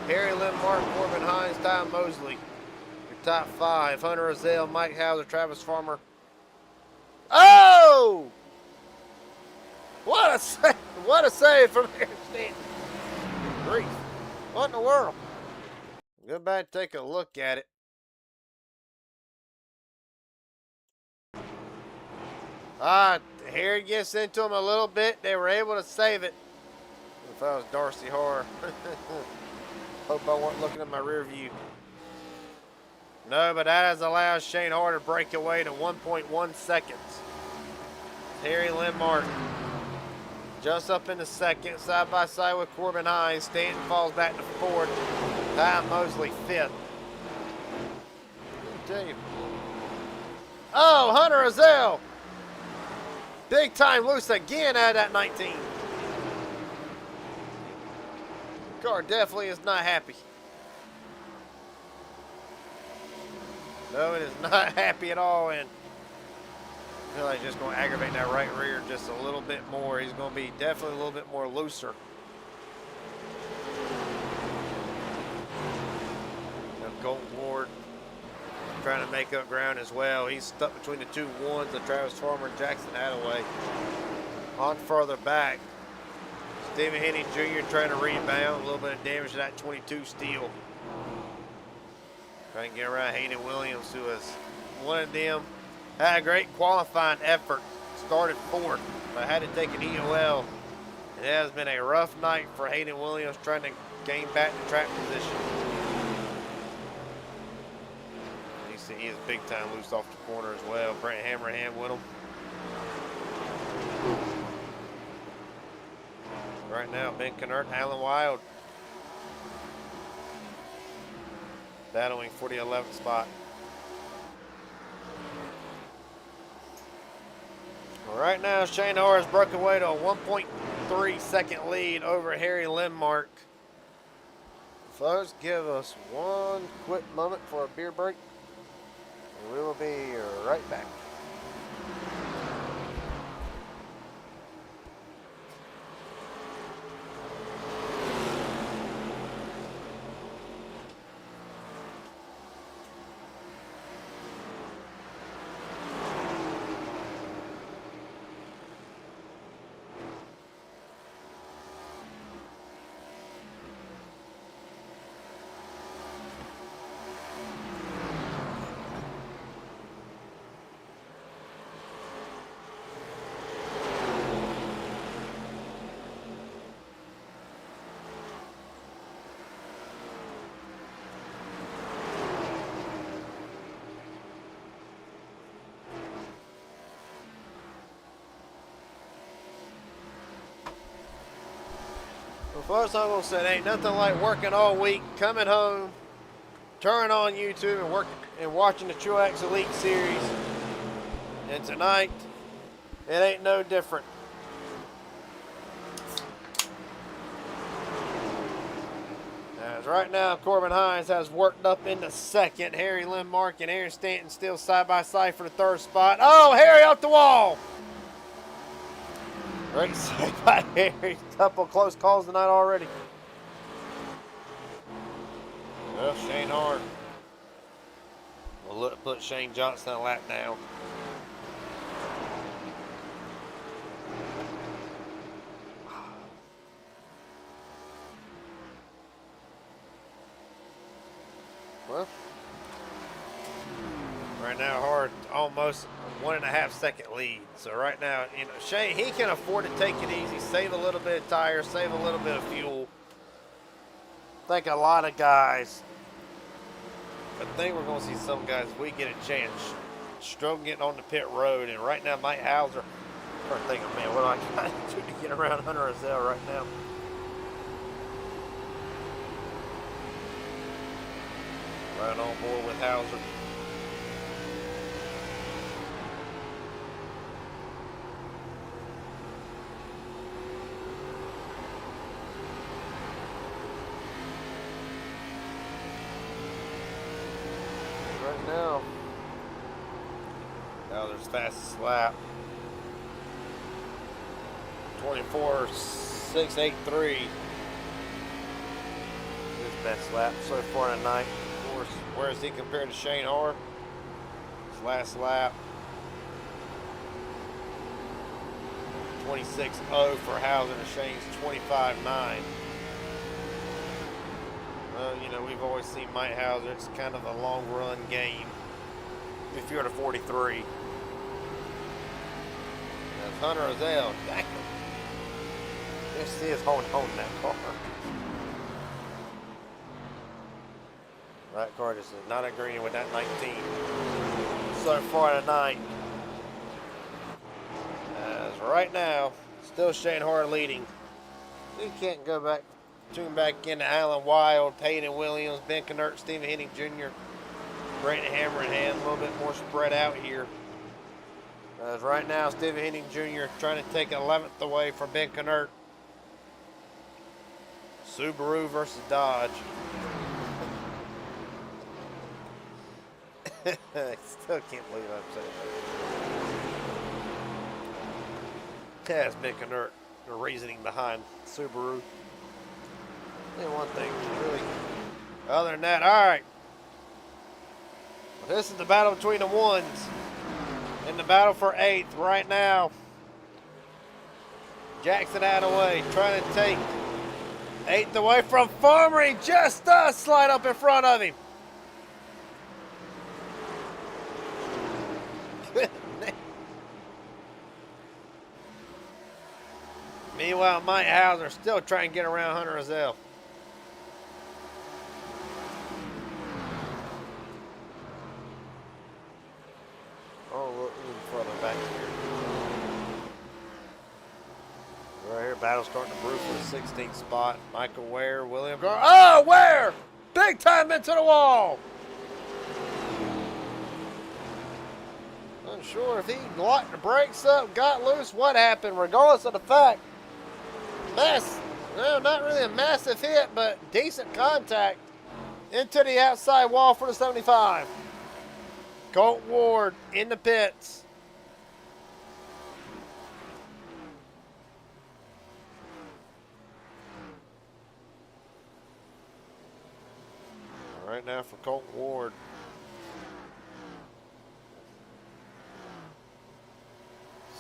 Harry Lindmark, Corbin Hines, Ty Mosley. Your top 5: Hunter Azell, Mike Hauser, Travis Farmer. Oh! What a save! What a save from Aaron Stanton! Grief! What in the world? Go back and take a look at it. Harry gets into him a little bit. They were able to save it. If that was Darcy Horror. Hope I weren't looking at my rear view. No, but that has allowed Shane Hart to break away to 1.1 seconds. Harry Lindmark just up in the second, side by side with Corbin Hines. Stanton falls back to 4th. Ty Mosley 5th. Tell you. Oh, Hunter Azell. Big time loose again out of that 19. Car definitely is not happy. No, it is not happy at all, and I feel like just going to aggravate that right rear just a little bit more. He's going to be definitely a little bit more looser. Now, Colton Ward trying to make up ground as well. He's stuck between the 2 1s of Travis Farmer and Jackson Attaway. On further back, Stephen Henney Jr. trying to rebound. A little bit of damage to that 22 steel. Trying to get around Hayden Williams, who was one of them. Had a great qualifying effort. Started 4th, but had to take an EOL. It has been a rough night for Hayden Williams trying to gain back the track position. You see he is big time loose off the corner as well. Brent Hammerhand with him. Right now, Ben Kennert, Alan Wild battling for the 11th spot. Well, right now, Shane Hart has broken away to a 1.3 second lead over Harry Lindmark. Folks, give us one quick moment for a beer break, and we will be right back. Well, folks, I'm gonna say it ain't nothing like working all week, coming home, turning on YouTube and watching the Tru-Axe Elite Series. And tonight, it ain't no different. As right now, Corbin Hines has worked up into 2nd. Harry Lindmark and Aaron Stanton still side by side for the 3rd spot. Oh, Harry off the wall! Great save by Harry. Couple close calls tonight already. Well, Shane Hart will look to put Shane Johnson a lap down. Well, right now Hart almost 1.5 second lead. So right now, you know, Shane, he can afford to take it easy, save a little bit of tires, save a little bit of fuel. I think a lot of guys, I think we're going to see some guys, if we get a chance, struggle getting on the pit road. And right now, Mike Hauser, I'm thinking, man, what do I got to do to get around Hunter Azell right now? Right on board with Hauser. now. Hauser's fastest lap. 24.683. His best lap so far tonight. Of course, where is he compared to Shane Hart? His last lap. 26.0 for Hauser and Shane's 25.9. Well, you know, we've always seen Mike Hauser. It's kind of a long run game. If you're at a 43. That's Hunter Azell. Damn. Just see us holding on that car. That car just is not agreeing with that 19 so far tonight. As right now, still Shane Hart leading. We can't go back, tune back into Alan Wild, Hayden Williams, Ben Knert, Stephen Henning Jr., Brandon Hammerhand, a little bit more spread out here. As right now, Stephen Henning Jr. trying to take 11th away from Ben Knert. Subaru versus Dodge. I still can't believe I'm saying that. Yeah, it's Ben Knert, the reasoning behind Subaru. And one thing, really. Other than that, all right. This is the battle between the ones. In the battle for 8th right now. Jackson Attaway trying to take 8th away from Farmer. He just does slide up in front of him. Meanwhile, Mike Hauser still trying to get around Hunter Azell. Oh, look, even further back here. Right here, battle starting to brew for the 16th spot. Michael Ware, William Gar. Oh, Ware! Big time into the wall! Unsure if he locked the brakes up, got loose, what happened, regardless of the fact. Well, not really a massive hit, but decent contact into the outside wall for the 75. Colt Ward in the pits. Right now for Colt Ward.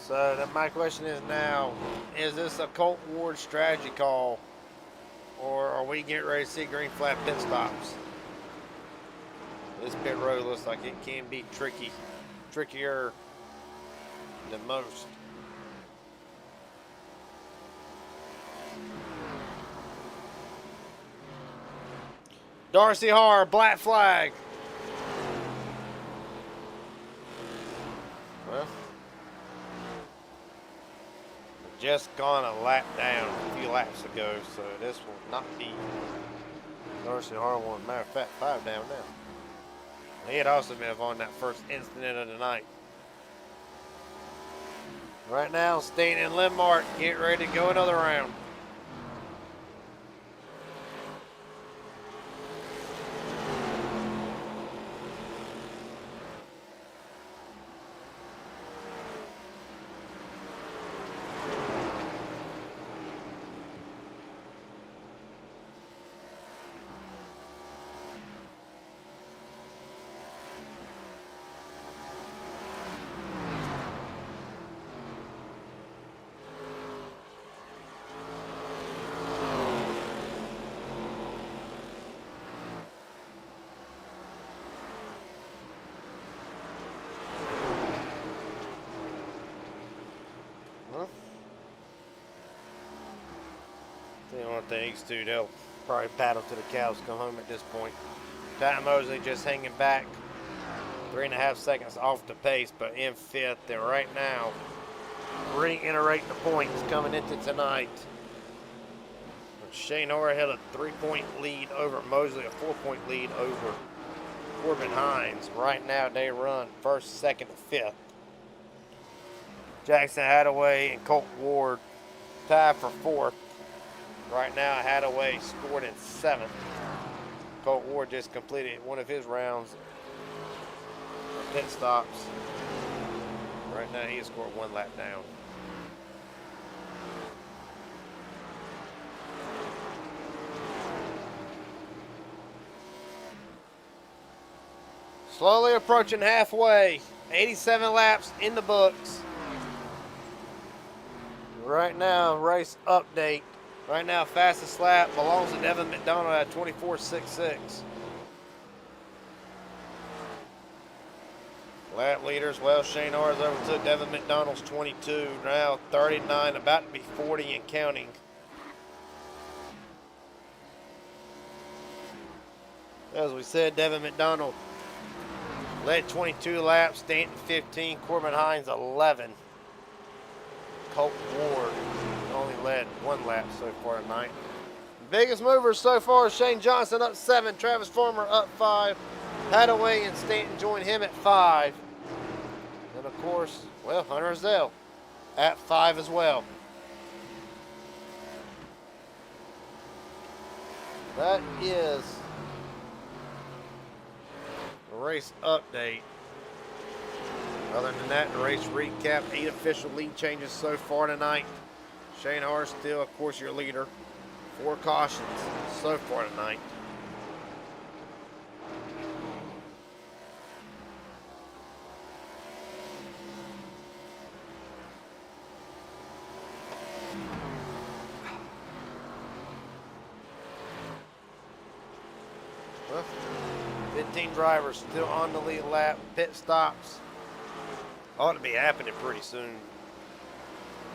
So then my question is now, is this a Colt Ward strategy call? Or are we getting ready to see green flag pit stops? This pit road looks like it can be tricky. Trickier than most. Darcy Har, black flag. Well, just gone a lap down a few laps ago, so this will not be Darcy Harwan. Matter of fact, 5 down now. He had also been on that first incident of the night. Right now, Steen and Lindmark get ready to go another round. One thing, too, they'll probably battle to the cows come home at this point. Ty Mosley just hanging back, 3.5 seconds off the pace, but in 5th. And right now, reiterating the points coming into tonight. Shane Hart had a 3-point lead over Mosley, a 4-point lead over Corbin Hines. Right now, they run 1st, 2nd, and 5th. Jackson Hadaway and Colt Ward tied for 4th. Right now, Hadaway scored in 7th. Colt Ward just completed one of his rounds pit stops. Right now, he has scored 1 lap down. Slowly approaching halfway. 87 laps in the books. Right now, race update. Right now, fastest lap belongs to Devin McDonald at 24.66. Lap leaders, well, Shane Hars overtook Devin McDonald's 22. Now 39, about to be 40 and counting. As we said, Devin McDonald led 22 laps, Stanton 15, Corbin Hines 11. Colt Ward only led 1 lap so far tonight. Biggest movers so far, Shane Johnson up 7, Travis Farmer up 5, Hadaway and Stanton join him at 5. And of course, well, Hunter Zell at 5 as well. That is the race update. Other than that, the race recap, 8 official lead changes so far tonight. Shane Hars still, of course, your leader. 4 cautions so far tonight. Well, 15 drivers still on the lead lap. Pit stops ought to be happening pretty soon.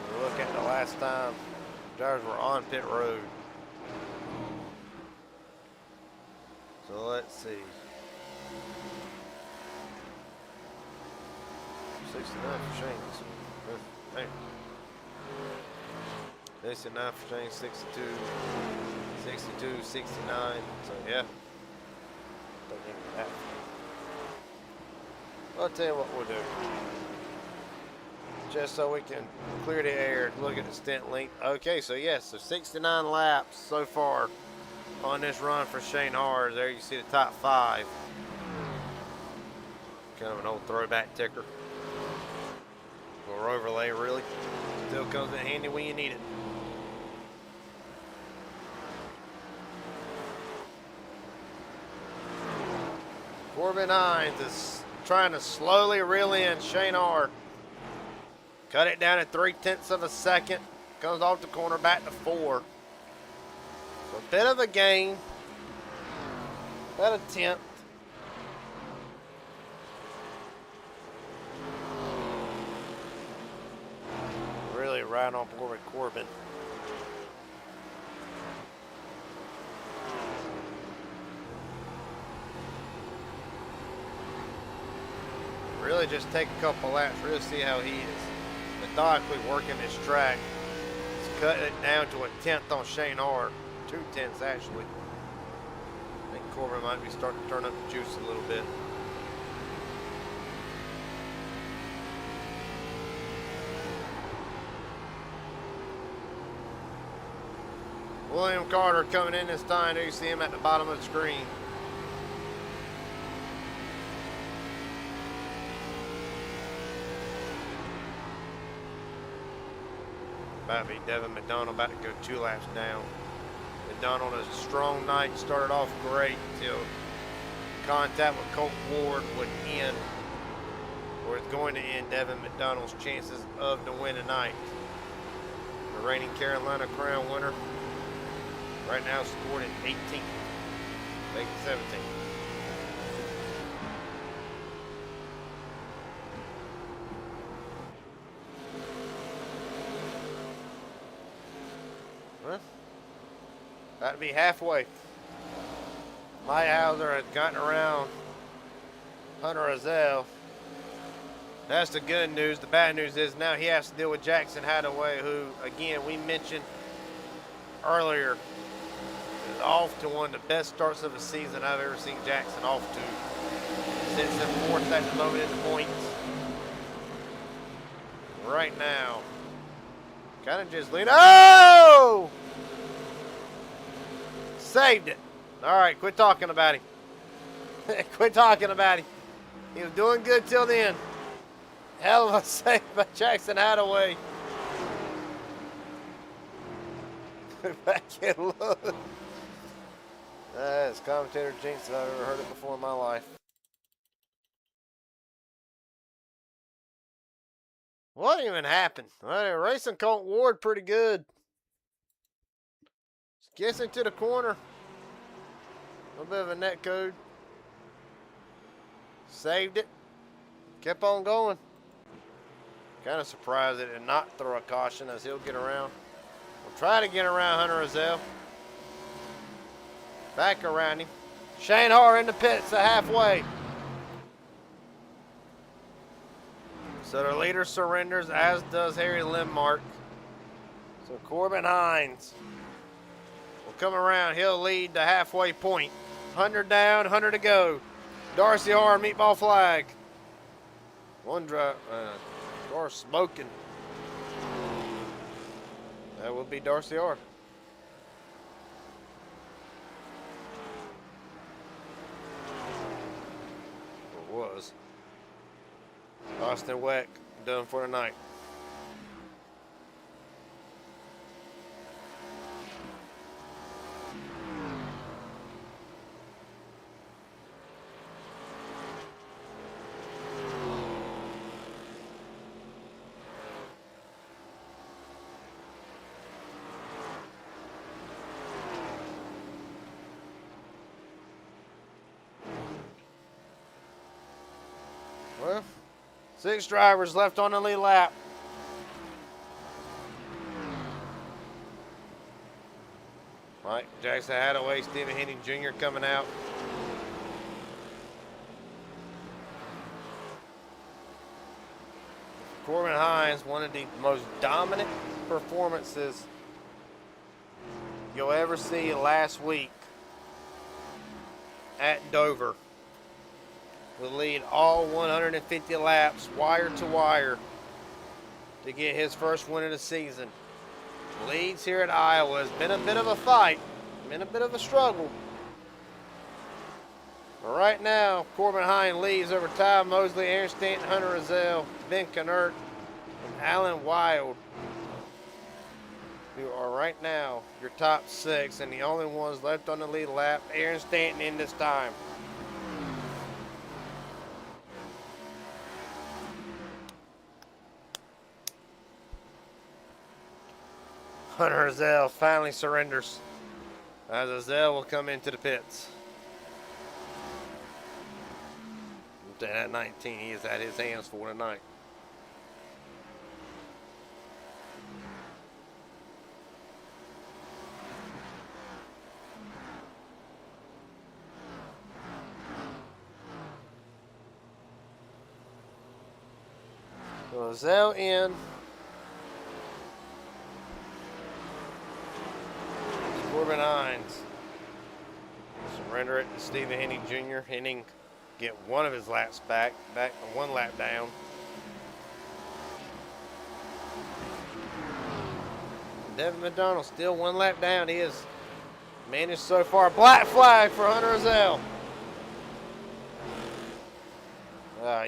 When we look at the last time drivers were on pit road. So let's see. 69 for Shane. Hey. 69 for Shane, 62, 62, 69. So yeah. Don't think that. I'll tell you what we'll do. Just so we can clear the air, look at the stint length. Okay, so yes, so 69 laps so far on this run for Shane Hars. There you see the top 5. Kind of an old throwback ticker. Or overlay, really. Still comes in handy when you need it. Corbin Hines is trying to slowly reel in Shane Hars. Cut it down at 3/10 of a second. Comes off the corner back to 4. So a bit of a gain. About a 10th. Really right on board with Corbin. Really just take a couple laps, really see how he is methodically working this track. He's cutting it down to a 10th on Shane Hars. 2/10 actually. I think Corbin might be starting to turn up the juice a little bit. William Carter coming in this time. There you see him at the bottom of the screen. About to be Devin McDonald, about to go 2 laps down. McDonald has a strong night, started off great until contact with Colt Ward would end, or it's going to end Devin McDonald's chances of the win tonight. The reigning Carolina Crown winner right now scored at 18th, making 17th. Well, about to be halfway. Myhauser has gotten around Hunter Azell. That's the good news. The bad news is now he has to deal with Jackson Hadaway, who, again, we mentioned earlier, is off to one of the best starts of the season I've ever seen Jackson off to. Sits in 4th at the moment in the points. Right now, kind of just lean. Oh! Saved it. All right, quit talking about him. Quit talking about him. He was doing good till then. Hell of a save by Jackson Hadaway. Back and look. That's commentator jinx if I've ever heard it before in my life. What even happened? Well, racing Colt Ward pretty good. Gets into the corner. A little bit of a net code. Saved it. Kept on going. Kind of surprised it did not throw a caution as he'll get around. We'll try to get around Hunter Azell. Back around him. Shane Har in the pits at halfway. So the leader surrenders, as does Harry Limmark. So Corbin Hines will come around. He'll lead the halfway point. 100 down, 100 to go. Darcy Har, meatball flag. One drive. Car smoking. That would be Darcy Har. Or was. Austin Weck done for the night. Well, 6 drivers left on the lead lap. Mike Jackson Hadaway, Stephen Henning Jr. coming out. Corbin Hines, one of the most dominant performances you'll ever see last week at Dover. Will lead all 150 laps, wire to wire, to get his first win of the season. Leads here at Iowa. Has been a bit of a fight, been a bit of a struggle. But right now, Corbin Hines leads over Ty Mosley, Aaron Stanton, Hunter Azell, Ben Knert, and Alan Wild, who are right now your top 6, and the only ones left on the lead lap. Aaron Stanton in this time. Hunter Azell finally surrenders, as Azell will come into the pits. At 19, he has had his hands full tonight. So Azell in. Corbin Hines. Surrender it to Stephen Henning Jr. Henning get one of his laps back 1 lap down. Devin McDonald still 1 lap down. He has managed so far. Black flag for Hunter Azell.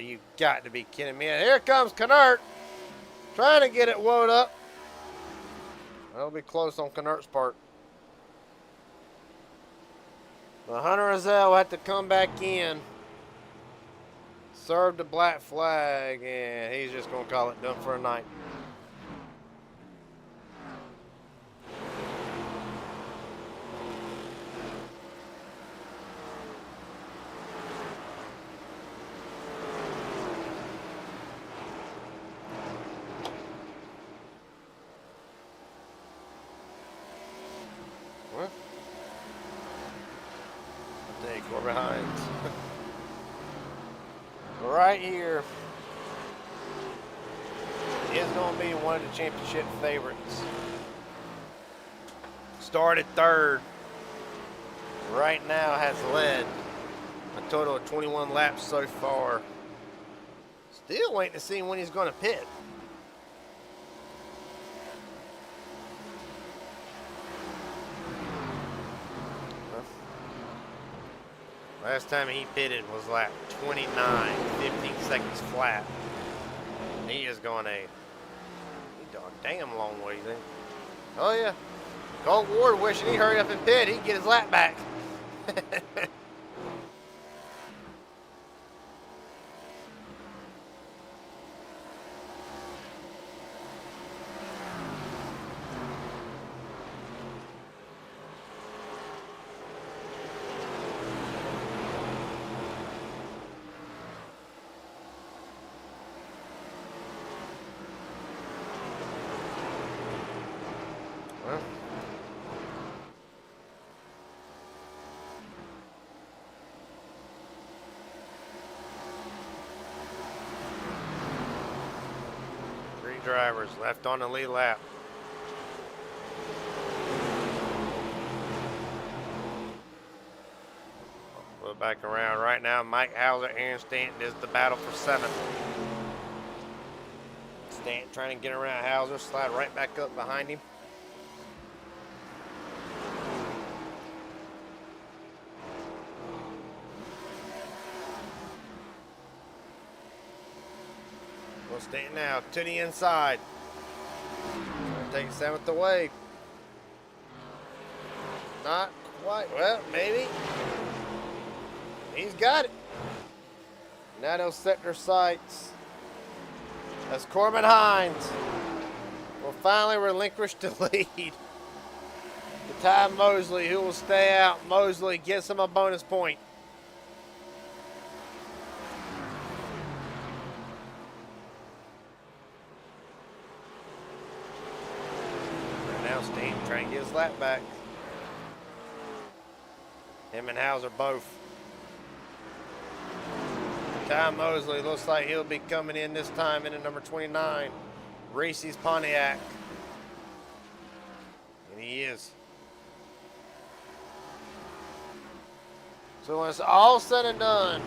You got to be kidding me. And here comes Knert, trying to get it wound up. That'll be close on Knert's part. But Hunter Azell had to come back in, serve the black flag, and he's just going to call it done for a night. Well, Corbin Hines. Right here is going to be one of the championship favorites. Started 3rd. Right now has led a total of 21 laps so far. Still waiting to see when he's going to pit. Last time he pitted was lap 29, 15 seconds flat. He is going a damn long way, you think? Oh yeah. Colt Ward wishing he hurry up and pit. He'd get his lap back. Well, three drivers left on the lead lap. We're back around right now. Mike Hauser, Aaron Stanton is the battle for seventh. Stanton trying to get around Hauser, slide right back up behind him. Well, Stanton now to the inside. Trying to take seventh away. Not quite. Well, maybe. He's got it. Now they'll set their sights. As Corbin Hines will finally relinquish the lead to Ty Mosley, who will stay out. Mosley gets him a bonus point. And now Steen trying to get his lap back. Him and Hauser both. Ty Mosley looks like he'll be coming in this time in at number 29, Reese's Pontiac. And he is. So when it's all said and done,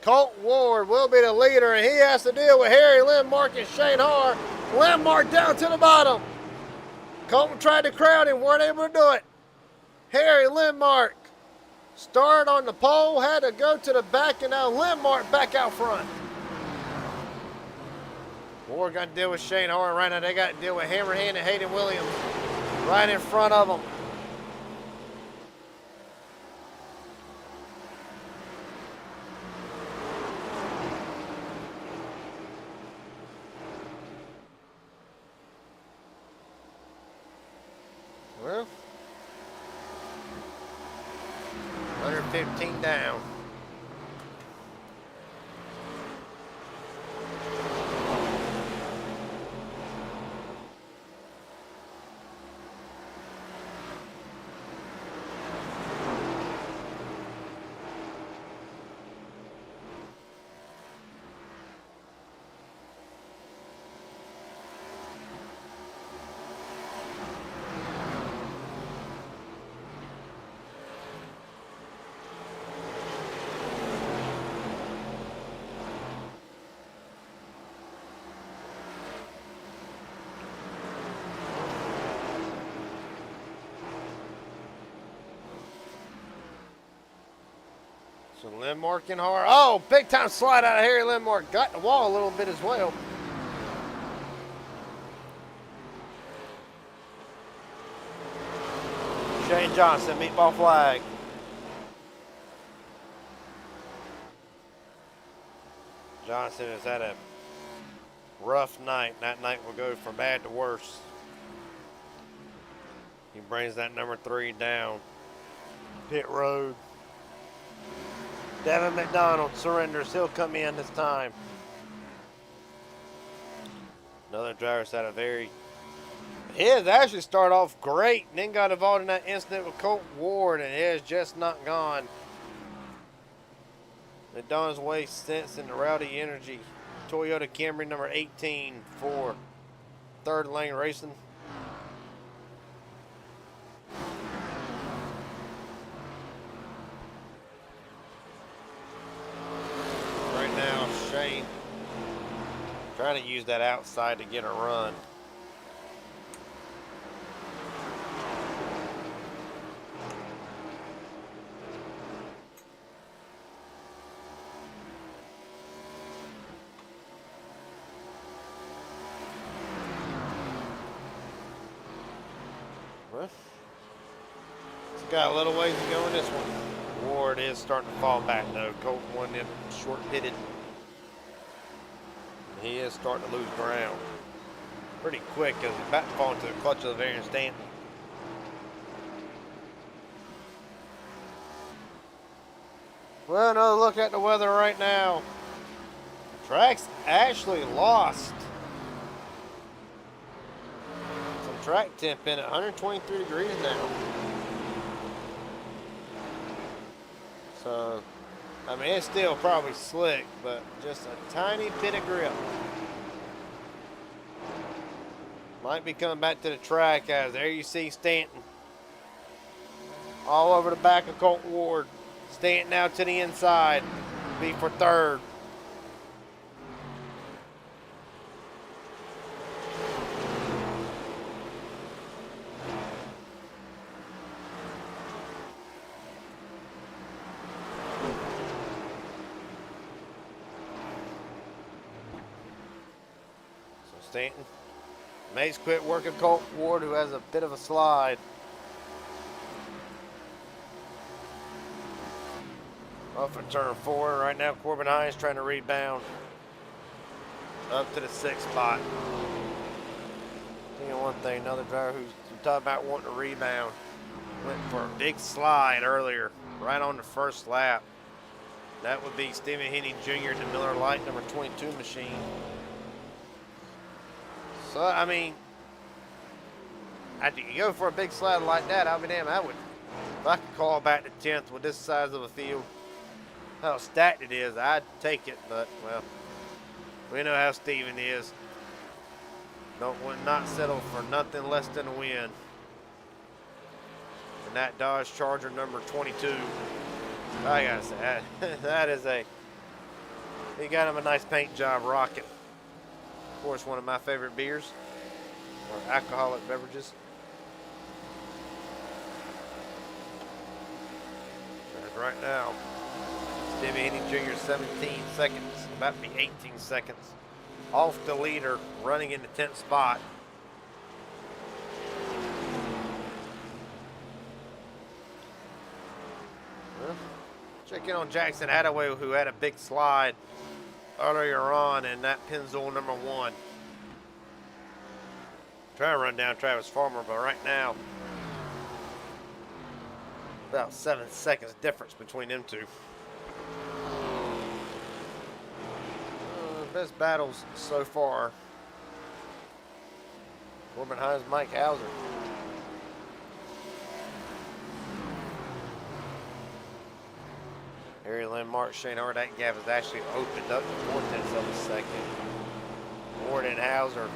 Colt Ward will be the leader, and he has to deal with Harry Lindmark and Shane Harr. Lindmark down to the bottom. Colton tried to crowd him, weren't able to do it. Harry Lindmark started on the pole, had to go to the back, and now Lindmark back out front. Ward got to deal with Shane Harr right now. They got to deal with Hammerhand and Hayden Williams right in front of them. Well, 115 down. So Lindmark and Harr. Oh, big time slide out of Harry Lindmark. Got the wall a little bit as well. Shane Johnson, meatball flag. Johnson has had a rough night. That night will go from bad to worse. He brings that number 3 down. Pit road. Devin McDonald surrenders. He'll come in this time. Another driver's had a very... His actually started off great and then got involved in that incident with Colt Ward, and it has just not gone. McDonald's way since in the Rowdy Energy Toyota Camry number 18 for third lane racing. Right now, Shane trying to use that outside to get a run. Well, it's got a little ways to go in this one. Ward is starting to fall back though. Colton won them short pitted. He is starting to lose ground pretty quick as he's about to fall into the clutch of Varian Stanton. Well, another look at the weather right now. Track's actually lost some track temp in at 123 degrees now. So, I mean, it's still probably slick, but just a tiny bit of grip. Might be coming back to the track as there you see Stanton all over the back of Colton Ward. Stanton out to the inside, be for third. So Stanton, Mace quit working Colton Ward, who has a bit of a slide. Off in turn 4 right now. Corbin Hines trying to rebound up to the 6th spot. You know, one thing, another driver who's talking about wanting to rebound went for a big slide earlier, right on the first lap. That would be Stephen Henning Jr. in the Miller Lite number 22 machine. So I mean, after you go for a big slide like that, I'll be damned. I would, if I could call back to 10th with this size of a field, how stacked it is, I'd take it, but, well, we know how Steven is. Would not settle for nothing less than a win. And that Dodge Charger number 22, I gotta say, that is he got him a nice paint job rocket. Of course, one of my favorite beers, or alcoholic beverages. And right now, Stevie Henning Jr. 17 seconds, about to be 18 seconds off the leader, running in the 10th spot. Well, check in on Jackson Attaway, who had a big slide earlier on, and that Pennzoil number 1. Trying to run down Travis Farmer, but right now, about 7 seconds difference between them two. Best battles so far. Corbin Hines, Mike Hauser. Harry Lynn, Mark Shane Hart. That gap has actually opened up to 4/10 of a second. Ward and Hauser,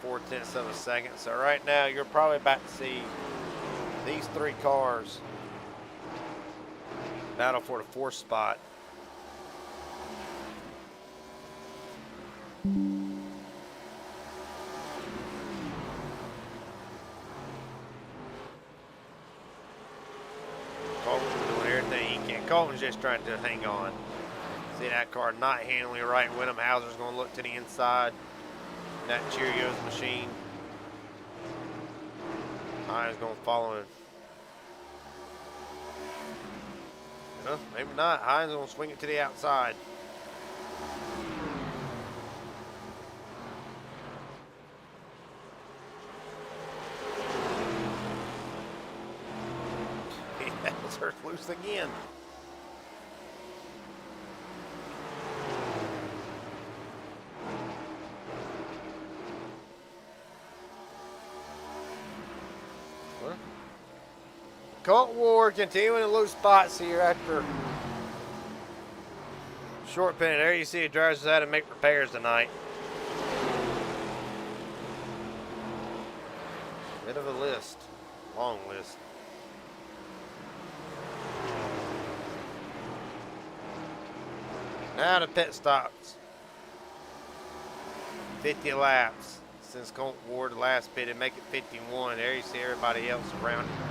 4/10 of a second. So right now, you're probably about to see these 3 cars battle for the 4th spot. Colton's doing everything he can. Colton's just trying to hang on. See that car not handling right with him. Hauser's going to look to the inside. That Cheerios machine. Hines going to follow him. No, maybe not. Hines going to swing it to the outside. Loose again. Well, Colton Ward continuing to lose spots here after short pin. There you see the drivers had to make repairs tonight. Bit of a list, long list. Now the pit stops. 50 laps since Colton Ward last pitted, make it 51. There you see everybody else around him.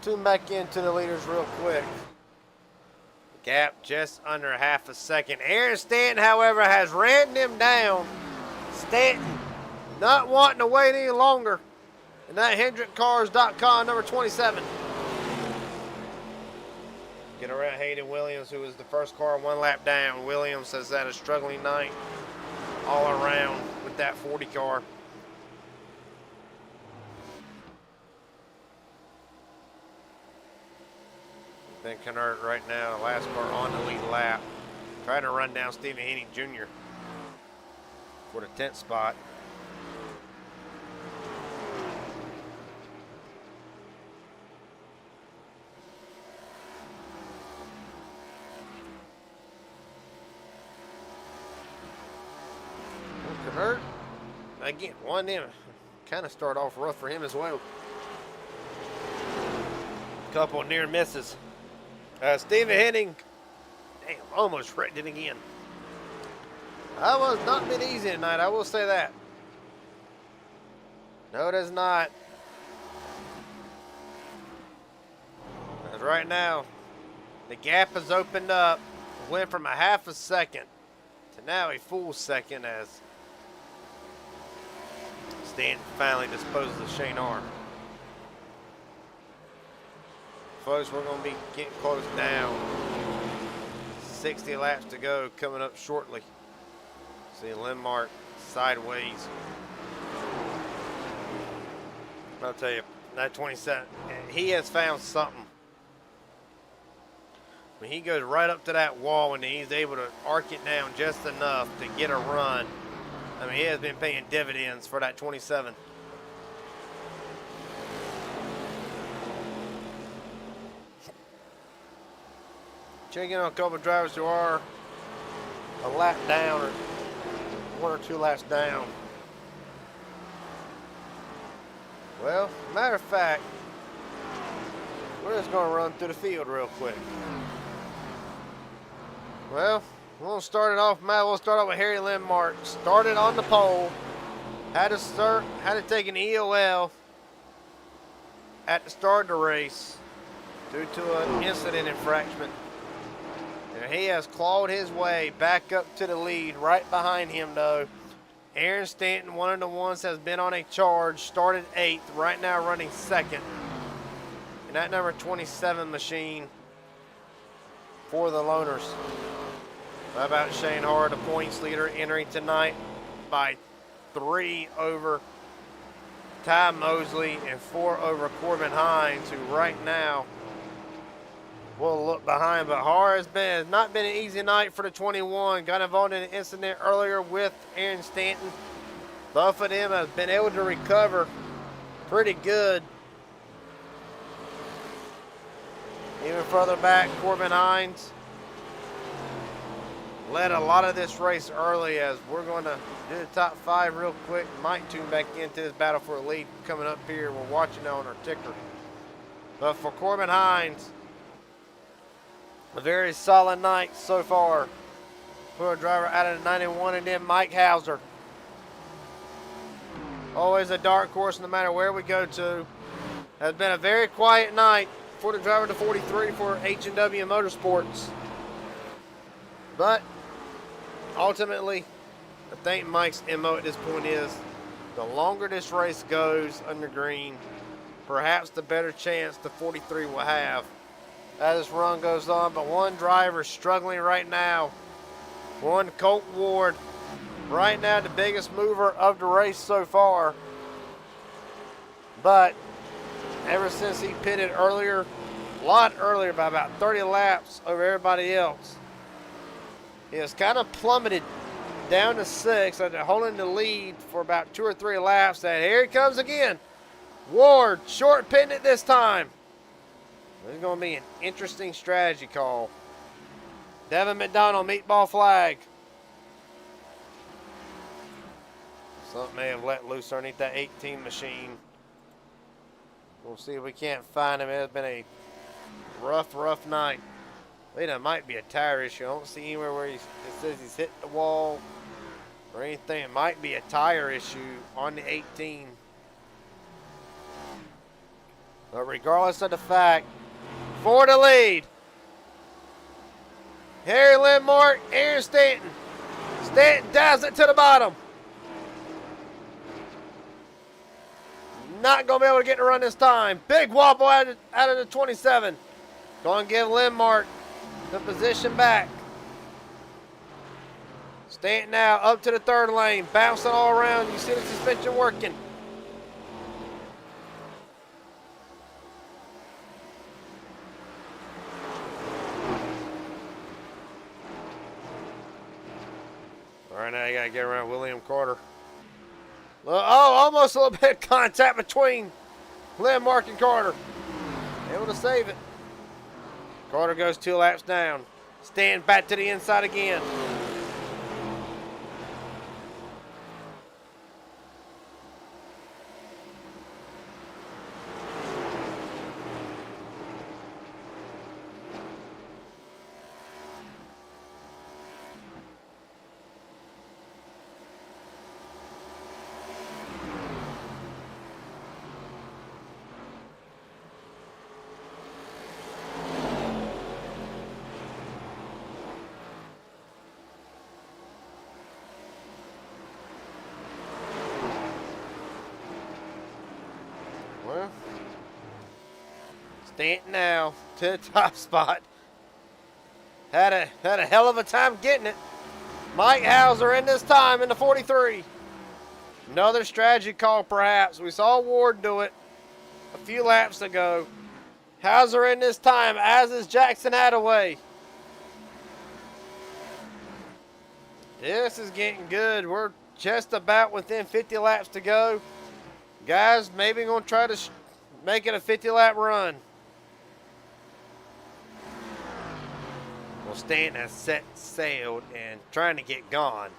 tune back into the leaders real quick. Gap just under half a second. Aaron Stanton, however, has ran them down. Stanton not wanting to wait any longer. And that HendrickCars.com number 27. Get around Hayden Williams, who was the first car 1 lap down. Williams has had a struggling night all around with that 40 car. Ben Kennard right now, the last car on the lead lap. Trying to run down Stephen Henning Jr. for the 10th spot. Kennard, again, one in. Kind of start off rough for him as well. Couple near misses. Stephen Henning, damn, almost wrecked it again. That was not been easy tonight, I will say that. No, it has not. As right now, the gap has opened up. Went from a half a second to now a full second as Stanton finally disposes of Shane Arm. Folks, we're going to be getting close down. 60 laps to go coming up shortly. See Lindmark sideways. I'll tell you, that 27, he has found something. When he goes right up to that wall and he's able to arc it down just enough to get a run, I mean, he has been paying dividends for that 27. Checking on a couple of drivers who are a lap down or 1 or 2 laps down. Well, matter of fact, we're just going to run through the field real quick. Well, we'll start it off, Matt. We'll start off with Harry Lindmark. Started on the pole. Had to take an EOL at the start of the race due to an incident infraction. And he has clawed his way back up to the lead. Right behind him, though, Aaron Stanton, one of the ones has been on a charge. Started 8th, right now running 2nd. And that number 27 machine for the Loners. How about Shane Hart, the points leader, entering tonight by 3 over Ty Mosley and 4 over Corbin Hines, who right now will look behind. But Hart has not been an easy night for the 21. Got involved in an incident earlier with Aaron Stanton. Both of them have been able to recover pretty good. Even further back, Corbin Hines led a lot of this race early, as we're going to do the top 5 real quick. Might tune back into this battle for a lead coming up here. We're watching on our ticker. But for Corbin Hines, a very solid night so far for a driver out of the 91, and then Mike Hauser. Always a dark horse no matter where we go to. Has been a very quiet night for the driver to 43 for H&W Motorsports. But ultimately, I think Mike's MO at this point is the longer this race goes under green, perhaps the better chance the 43 will have as this run goes on. But one driver struggling right now, one Colt Ward, right now the biggest mover of the race so far. But ever since he pitted earlier, a lot earlier by about 30 laps over everybody else, he has kind of plummeted down to 6th after holding the lead for about 2 or 3 laps. And here he comes again. Ward short pitting it this time. This is going to be an interesting strategy call. Devin McDonald, meatball flag. Something may have let loose underneath that 18 machine. We'll see if we can't find him. It has been a rough night. Wait, that might be a tire issue. I don't see anywhere where it says he's hit the wall or anything. It might be a tire issue on the 18. But regardless of the fact, for the lead, Harry Lindmark, Aaron Stanton. Stanton dives it to the bottom. Not going to be able to get the run this time. Big wobble out of the 27. Going to give Lindmark the position back. Stanton now up to the third lane, bouncing all around. You see the suspension working. All right, now you got to get around William Carter. Oh, almost a little bit of contact between Lindmark and Carter. Able to save it. Carter goes 2 laps down. Stanton back to the inside again. Well, Stanton now to the top spot. Had a hell of a time getting it. Mike Hauser in this time in the 43. Another strategy call perhaps. We saw Ward do it a few laps ago. Hauser in this time, as is Jackson Hadaway. This is getting good. We're just about within 50 laps to go. Guys, maybe going to try to make it a 50-lap run. Well, Stanton has set sailed and trying to get gone.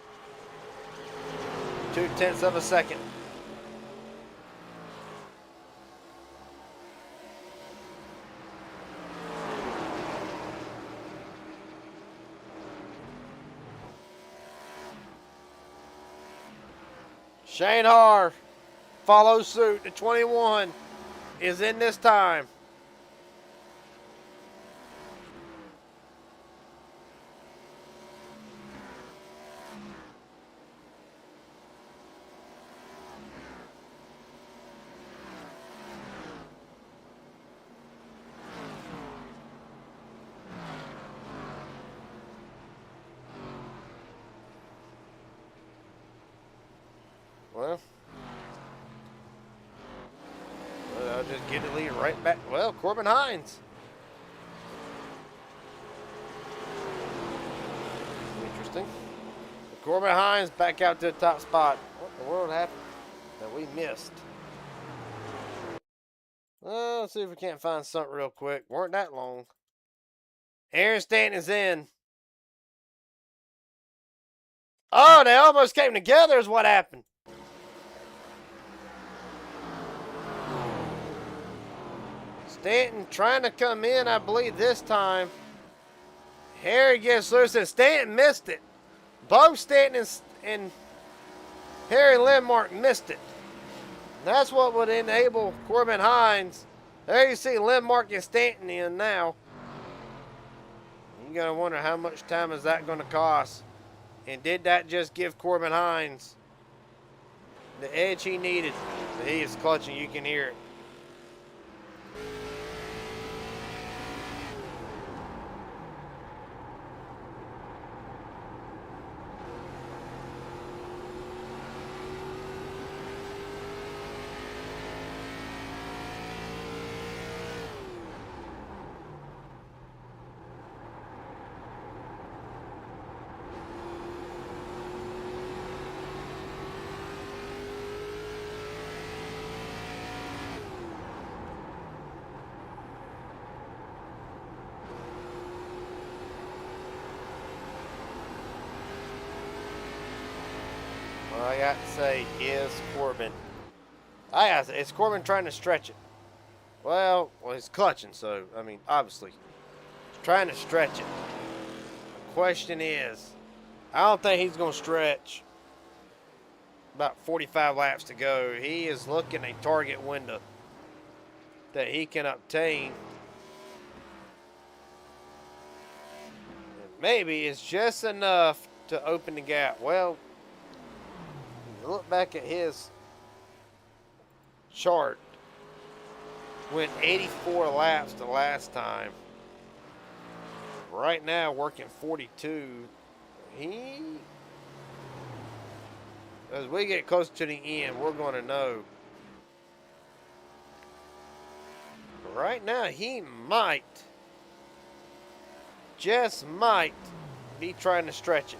0.2 of a second. Shane Haar follows suit. The 21 is in this time. Well, I'll just get the lead right back. Well, Corbin Hines. Interesting. Corbin Hines back out to the top spot. What in the world happened that we missed? Well, let's see if we can't find something real quick. Weren't that long. Aaron Stanton is in. Oh, they almost came together is what happened. Stanton trying to come in, I believe, this time. Harry gets loose, and Stanton missed it. Both Stanton and Harry Lindmark missed it. That's what would enable Corbin Hines. There you see Lindmark and Stanton in now. You gotta wonder how much time is that gonna cost. And did that just give Corbin Hines the edge he needed? He is clutching, you can hear it. All I got to say is Corbin. Is Corbin trying to stretch it? Well, he's clutching, so, I mean, obviously. He's trying to stretch it. The question is, I don't think he's going to stretch. About 45 laps to go. He is looking a target window. that he can obtain. And maybe it's just enough to open the gap. Well, you look back at his chart, went 84 laps the last time. Right now, working 42. As we get close to the end, we're going to know. Right now, he might, just might, be trying to stretch it.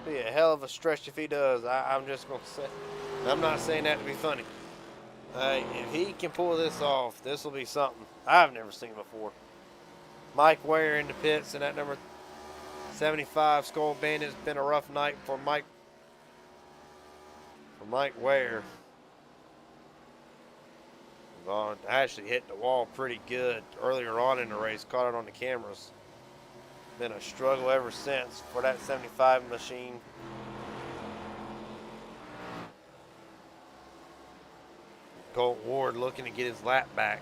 Be a hell of a stretch if he does. I'm just going to say, I'm not saying that to be funny. If he can pull this off, this will be something I've never seen before. Mike Ware in the pits, and that number 75 Skull Bandit. It's been a rough night for Mike Ware. Well, actually hit the wall pretty good earlier on in the race. Caught it on the cameras. Been a struggle ever since for that 75 machine. Colt Ward looking to get his lap back.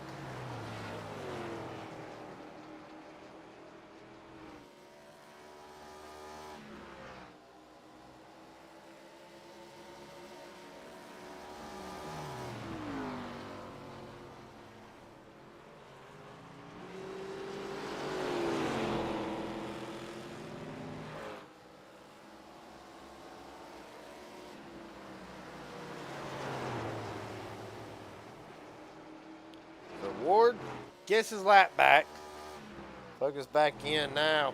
Ward gets his lap back. Focus back in now.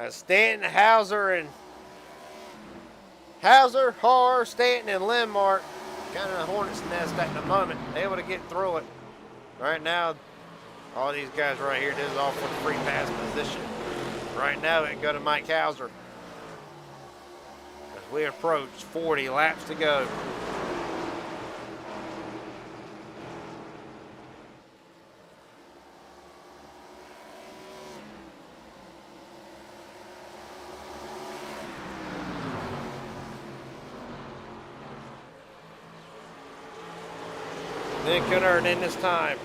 Stanton, Hauser, Har, Stanton, and Lindmark. Kind of a hornet's nest at the moment. Able to get through it. Right now, all these guys right here, this is all for the free pass position. Right now, it go to Mike Hauser. As we approach 40 laps to go. Nick Gunnar in this time.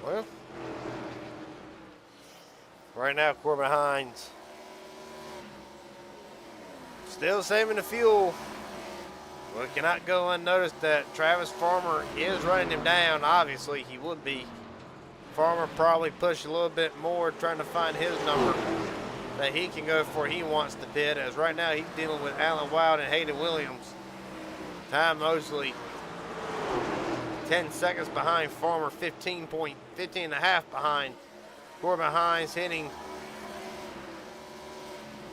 Well, right now Corbin Hines still saving the fuel. Well, it cannot go unnoticed that Travis Farmer is running him down. Obviously, he would be. Farmer probably pushed a little bit more trying to find his number that he can go for he wants to pit, as right now he's dealing with Alan Wild and Hayden Williams. Ty Mosley 10 seconds behind Farmer, 15 and a half behind. Corbin Hines hitting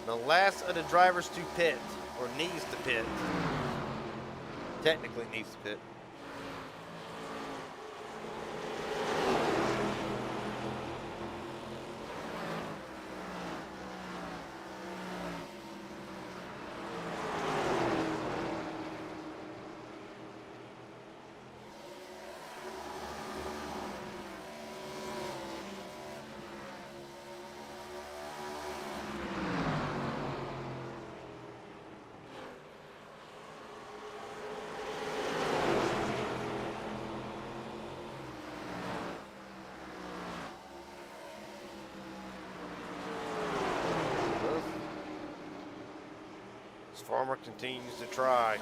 the last of the drivers to pit, or needs to pit. Technically needs to pit. Farmer continues to try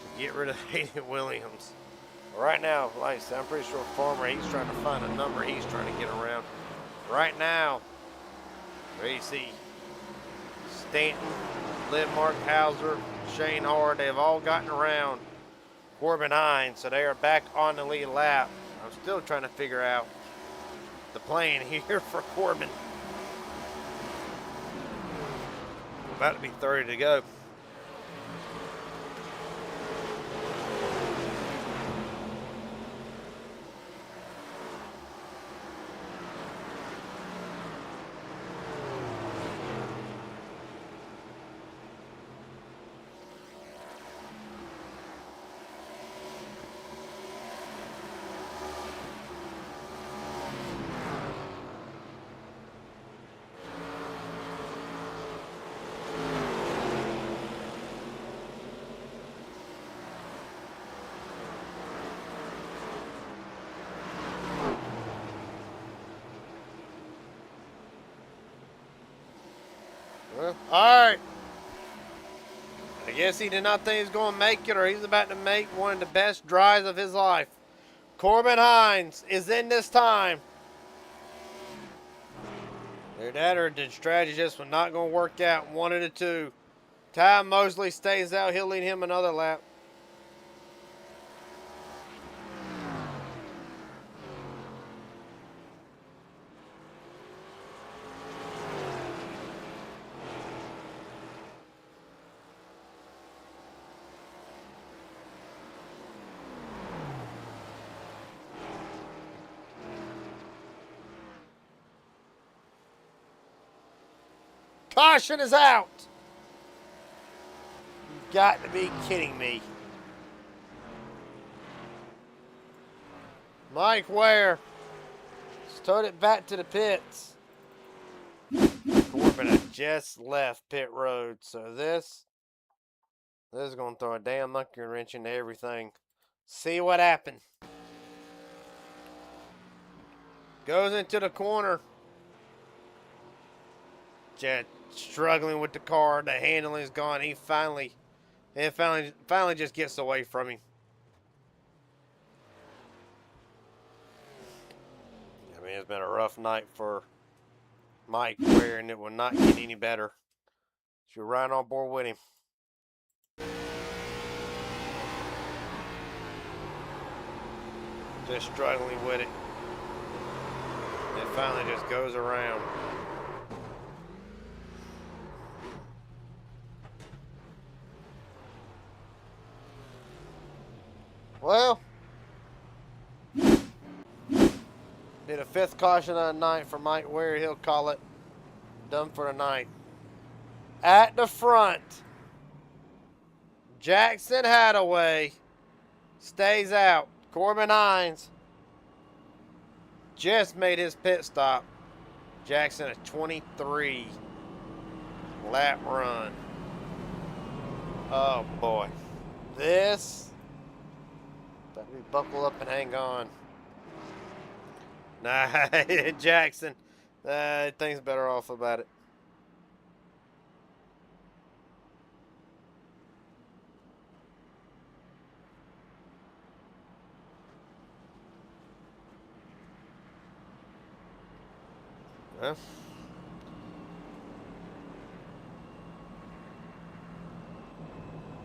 to get rid of Hayden Williams. Right now, like I said, I'm pretty sure Farmer, he's trying to find a number he's trying to get around. Right now, there you see Stanton, Lidmark, Hauser, Shane Hard, they've all gotten around Corbin Hines, so they are back on the lead lap. I'm still trying to figure out the plan here for Corbin. About to be 30 to go. All right. I guess he did not think he was going to make it, or he's about to make one of the best drives of his life. Corbin Hines is in this time. Either that or the strategy just was not going to work out. One of the two. Ty Mosley stays out. He'll lead him another lap. Caution is out. You've got to be kidding me. Mike Ware stowed it back to the pits. Corbin had just left pit road, so this is going to throw a damn monkey wrench into everything. See what happened. Goes into the corner. Just struggling with the car. The handling is gone. He finally just gets away from him. I mean, it's been a rough night for Mike Ware, and it will not get any better. You're right on board with him. Just struggling with it. It finally just goes around. Well, did a fifth caution of the night for Mike Ware. He'll call it done for the night. At the front, Jackson Hadaway stays out. Corbin Hines just made his pit stop. Jackson a 23 lap run. Oh boy. This, better be buckle up and hang on. Nah, Jackson, things better off about it. Huh?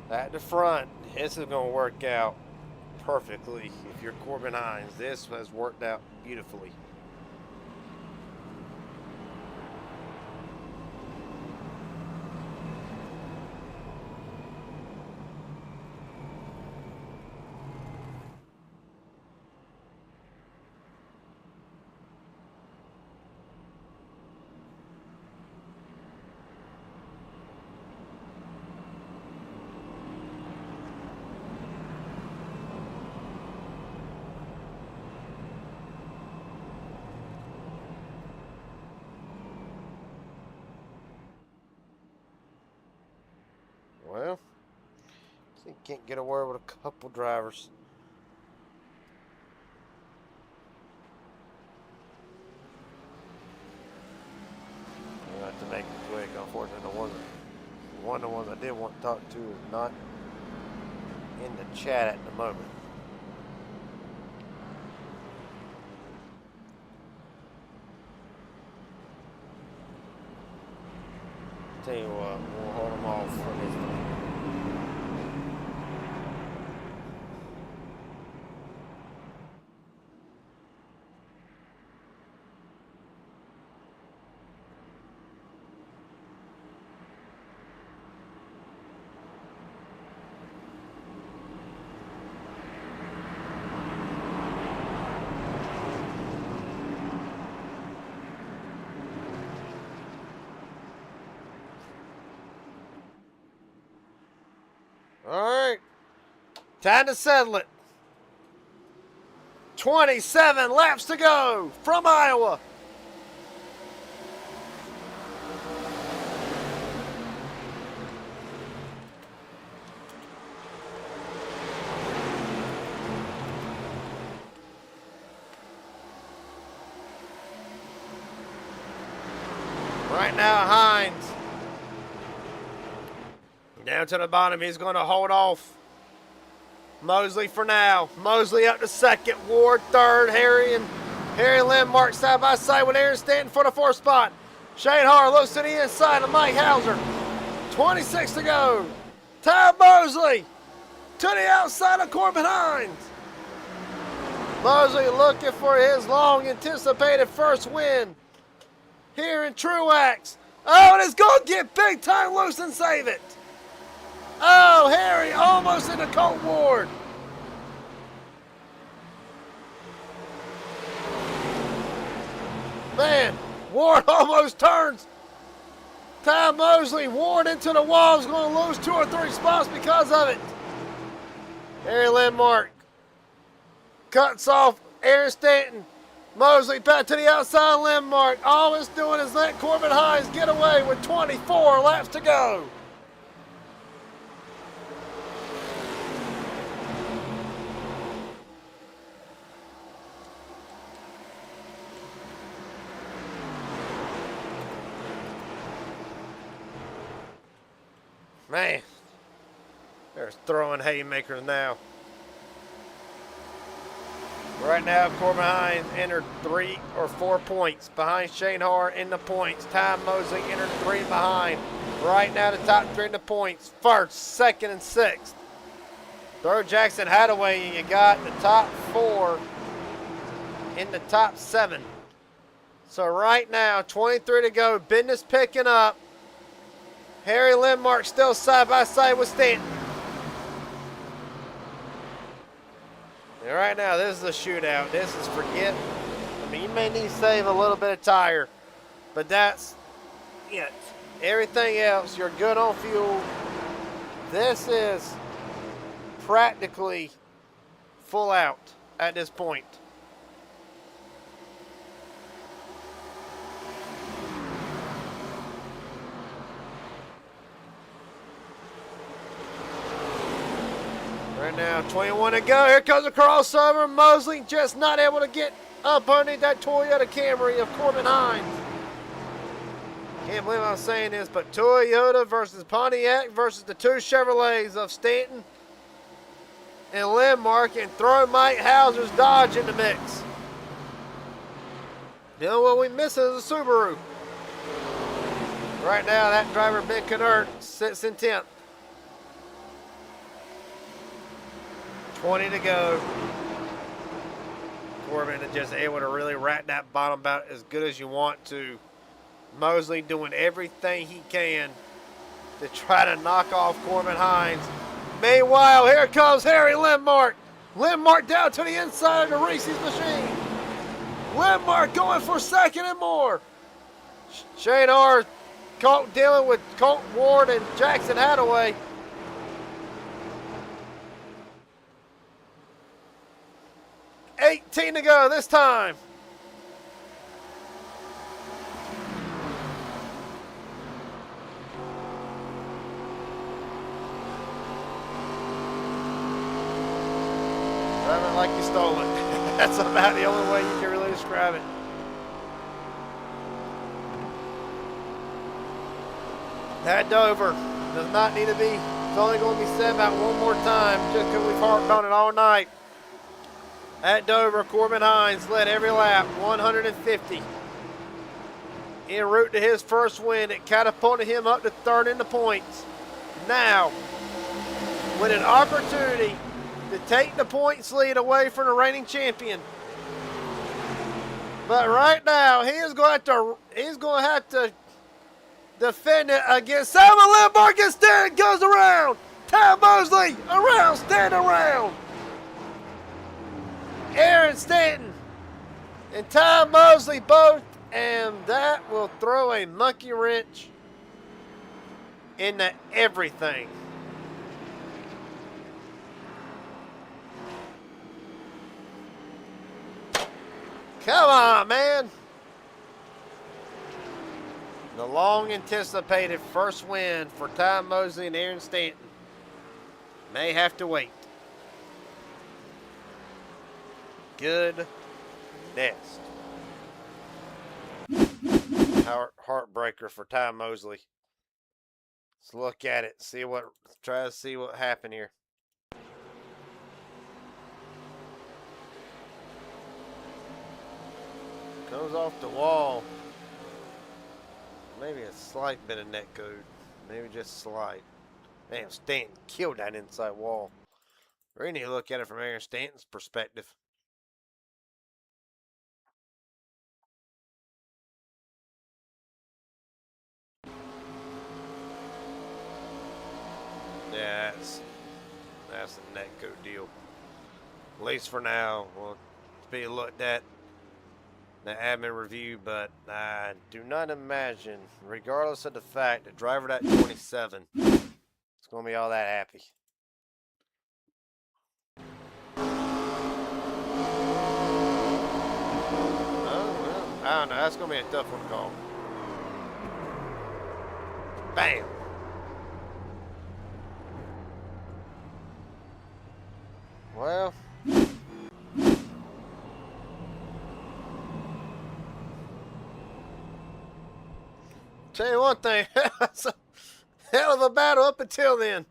At the front, this is going to work out perfectly. If you're Corbin Hines, this has worked out beautifully. Well, he can't get away with a couple drivers. I have to make it quick. Unfortunately, one of the ones I did want to talk to is not in the chat at the moment. Tell you what, we'll hold them off for this time. All right, time to settle it. 27 laps to go from Iowa. Right now, Hines Down to the bottom. He's going to hold off Mosley for now. Mosley up to second. Ward third. Harry and Landmark side by side with Aaron Stanton for the 4th spot. Shane Hart looks to the inside of Mike Hauser. 26 to go. Ty Mosley to the outside of Corbin Hines. Mosley looking for his long anticipated first win here in Tru-Axe. Oh, and it's going to get big time loose and save it. Oh, Harry almost into Colt Ward. Man, Ward almost turns Ty Mosley. Ward into the wall is going to lose 2 or 3 spots because of it. Harry Landmark cuts off Aaron Stanton. Mosley back to the outside Landmark. All it's doing is let Corbin Hines get away with 24 laps to go. Man, they're throwing haymakers now. Right now, Corbin Hines entered 3 or 4 points behind Shane Hart in the points. Ty Mosley entered 3 behind. Right now, the top 3 in the points. 1st, 2nd, and 6th. Throw Jackson Hadaway, and you got the top 4 in the top 7. So right now, 23 to go. Business picking up. Harry Landmark still side by side with Stanton. And right now, this is a shootout. This is forget. I mean, you may need to save a little bit of tire, but that's it. Everything else, you're good on fuel. This is practically full out at this point. Right now, 21 to go. Here comes a crossover. Mosley just not able to get up underneath that Toyota Camry of Corbin Hines. Can't believe I'm saying this, but Toyota versus Pontiac versus the 2 Chevrolets of Stanton and Landmark, and throw Mike Hauser's Dodge in the mix. You know what we miss is a Subaru. Right now, that driver, Ben Kennert, sits in 10th. 20 to go. Corbin is just able to really rat that bottom about as good as you want to. Mosley doing everything he can to try to knock off Corbin Hines. Meanwhile, here comes Harry Landmark. Landmark down to the inside of the Reese's machine. Landmark going for 2nd and more. Shane Hart caught dealing with Colt Ward and Jackson Hadaway. $18 to go this time. Drive it like you stole it. That's about the only way you can really describe it. At Dover does not need to be. It's only going to be said about one more time just because we've harped on it all night. At Dover, Corbin Hines led every lap, 150. En route to his first win, it catapulted him up to 3rd in the points. Now, with an opportunity to take the points lead away from the reigning champion. But right now, he's going to have to defend it against Simon Landmark. And Stanton goes around. Ty Mosley around, Stanton around. Aaron Stanton and Ty Mosley both, and that will throw a monkey wrench into everything. Come on, man. The long anticipated first win for Ty Mosley and Aaron Stanton may have to wait. Good nest. Heartbreaker for Ty Mosley. Let's look at it. Try to see what happened here. Goes off the wall. Maybe a slight bit of net code. Maybe just slight. Man, Stanton killed that inside wall. We need to look at it from Aaron Stanton's perspective. Yeah, that's a net code deal. At least for now. We'll be looked at the admin review, but I do not imagine, regardless of the fact that driver at 27 is going to be all that happy. Oh, well, I don't know. That's going to be a tough one to call. Bam! Well, tell you one thing, it's a hell of a battle up until then.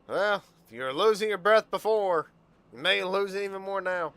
Well, if you were losing your breath before, you may lose it even more now.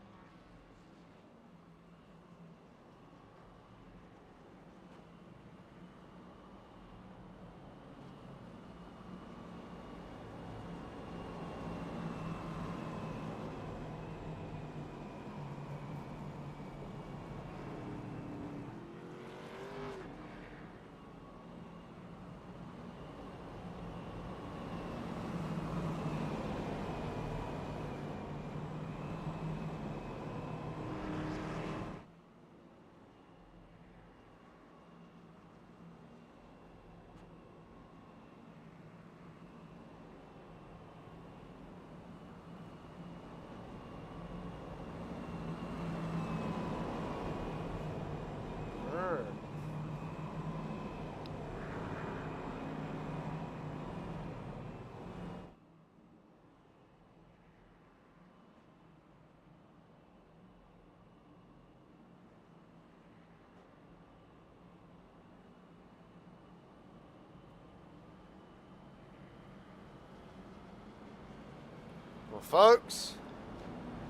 Well, folks,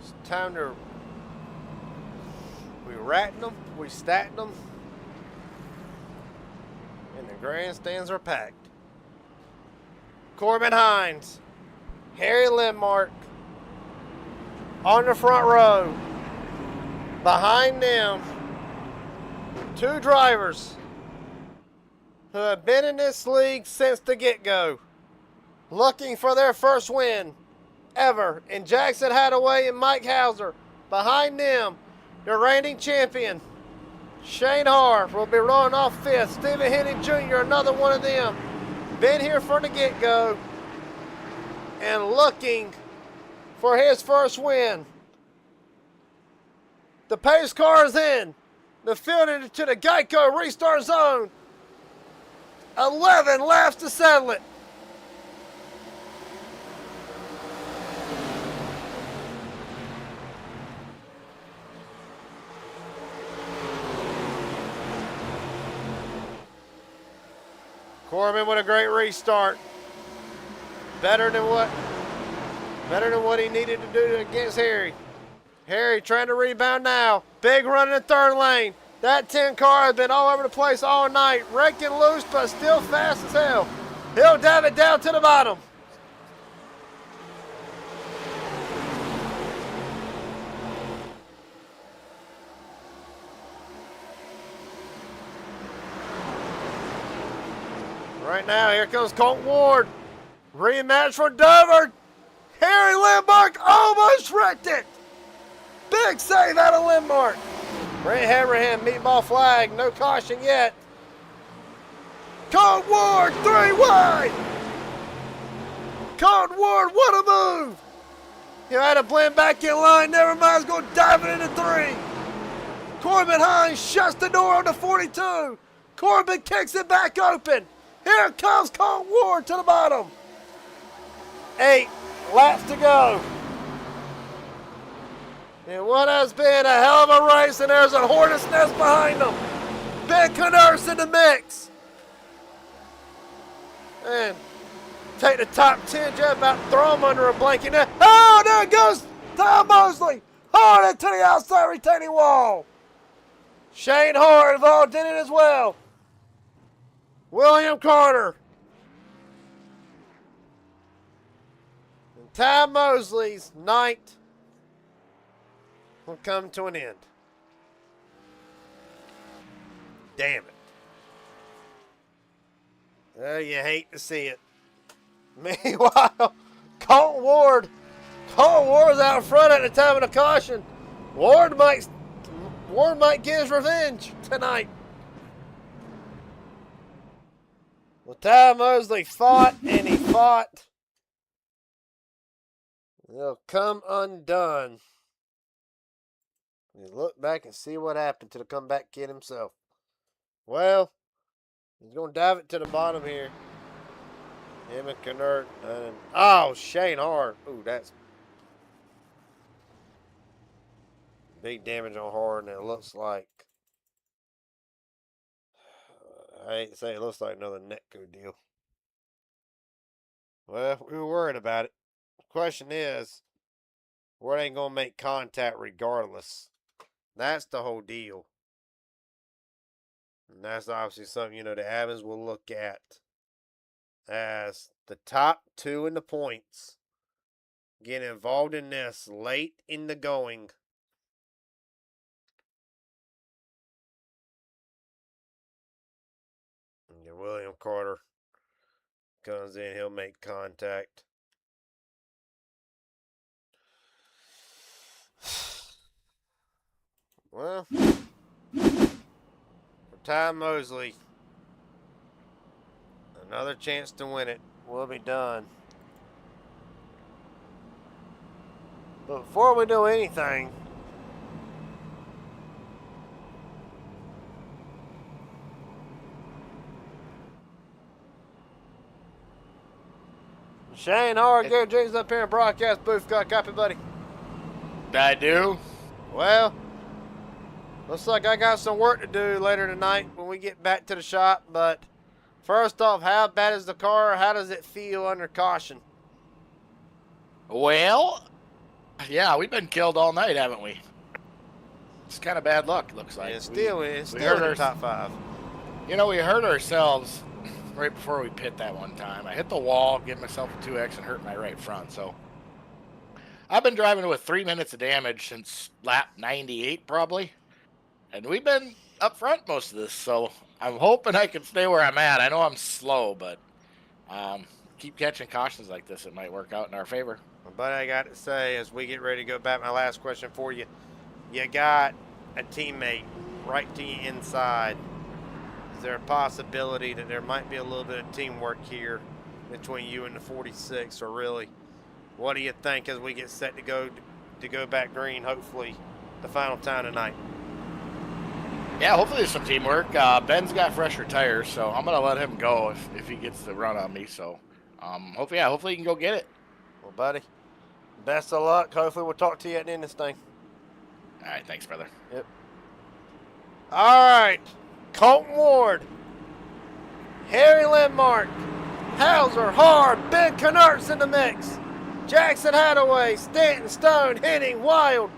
it's time to. We ratting them, we statting them, and the grandstands are packed. Corbin Hines, Harry Lindmark on the front row. Behind them, two drivers who have been in this league since the get-go, looking for their first win ever in Jackson Hadaway and Mike Hauser. Behind them, the reigning champion, Shane Harr, will be rolling off fifth. Stephen Henning Jr., another one of them, been here from the get-go and looking for his first win. The pace car is in. The field into the Geico restart zone. 11 laps to settle it. Corbin with a great restart. Better than what he needed to do against Harry. Harry trying to rebound now. Big run in the third lane. That 10 car has been all over the place all night. Raking loose, but still fast as hell. He'll dive it down to the bottom. Right now, here comes Colt Ward. Rematch for Dover. Harry Lindmark almost wrecked it. Big save out of Lindmark. Brent Haverham, meatball flag, no caution yet. Colt Ward, 3 wide. Colt Ward, what a move. He had to blend back in line, never mind, he's going to dive it into 3. Corbin Hines shuts the door on the 42. Corbin kicks it back open. Here comes Colt Ward to the bottom. 8 laps to go. And what has been a hell of a race, and there's a hornet's nest behind them. Ben Knurse in the mix. And take the top 10, just about throw him under a blanket. Oh, there goes Tom Mosley. Hard into the outside retaining wall. Shane Hart involved in it as well. William Carter. And Tom Mosley's night will come to an end. Damn it. Oh, you hate to see it. Meanwhile, Colton Ward's out front at the time of the caution. Ward might get his revenge tonight. Well, Ty Mosley fought and he fought. He'll come undone. You look back and see what happened to the comeback kid himself. Well, he's going to dive it to the bottom here. Him and Knert. Oh, Shane Hart. Ooh, that's big damage on Hart, and it looks like, I hate to say it looks like another Netco deal. Well, we were worried about it. The question is, Ward ain't going to make contact regardless. That's the whole deal. And that's obviously something, the Evans will look at as the top two in the points get involved in this late in the going. And William Carter comes in, he'll make contact. Well, for Ty Mosley, another chance to win it will be done. But before we do anything, Shane Hart, Gary Jenkins up here in broadcast booth. Got a copy, buddy? I do. Well, looks like I got some work to do later tonight when we get back to the shop. But first off, how bad is the car? How does it feel under caution? Well, yeah, we've been killed all night, haven't we? It's kind of bad luck, looks like. It's still in the top 5. We hurt ourselves right before we pit that one time. I hit the wall, gave myself a 2X, and hurt my right front. So I've been driving with 3 minutes of damage since lap 98, probably. And we've been up front most of this, so I'm hoping I can stay where I'm at. I know I'm slow, but keep catching cautions like this. It might work out in our favor. But I got to say, as we get ready to go back, my last question for you. You got a teammate right to you inside. Is there a possibility that there might be a little bit of teamwork here between you and the 46, or really, what do you think as we get set to go back green, hopefully, the final time tonight? Yeah, hopefully there's some teamwork. Ben's got fresher tires, so I'm going to let him go if he gets the run on me. So hopefully he can go get it. Well, buddy, best of luck. Hopefully we'll talk to you at the end of this thing. All right, thanks, brother. Yep. All right. Colton Ward, Harry Lindmark, Hauser, Hard, Ben Knert's in the mix. Jackson Hadaway, Stanton, Stone, Henning, Wild.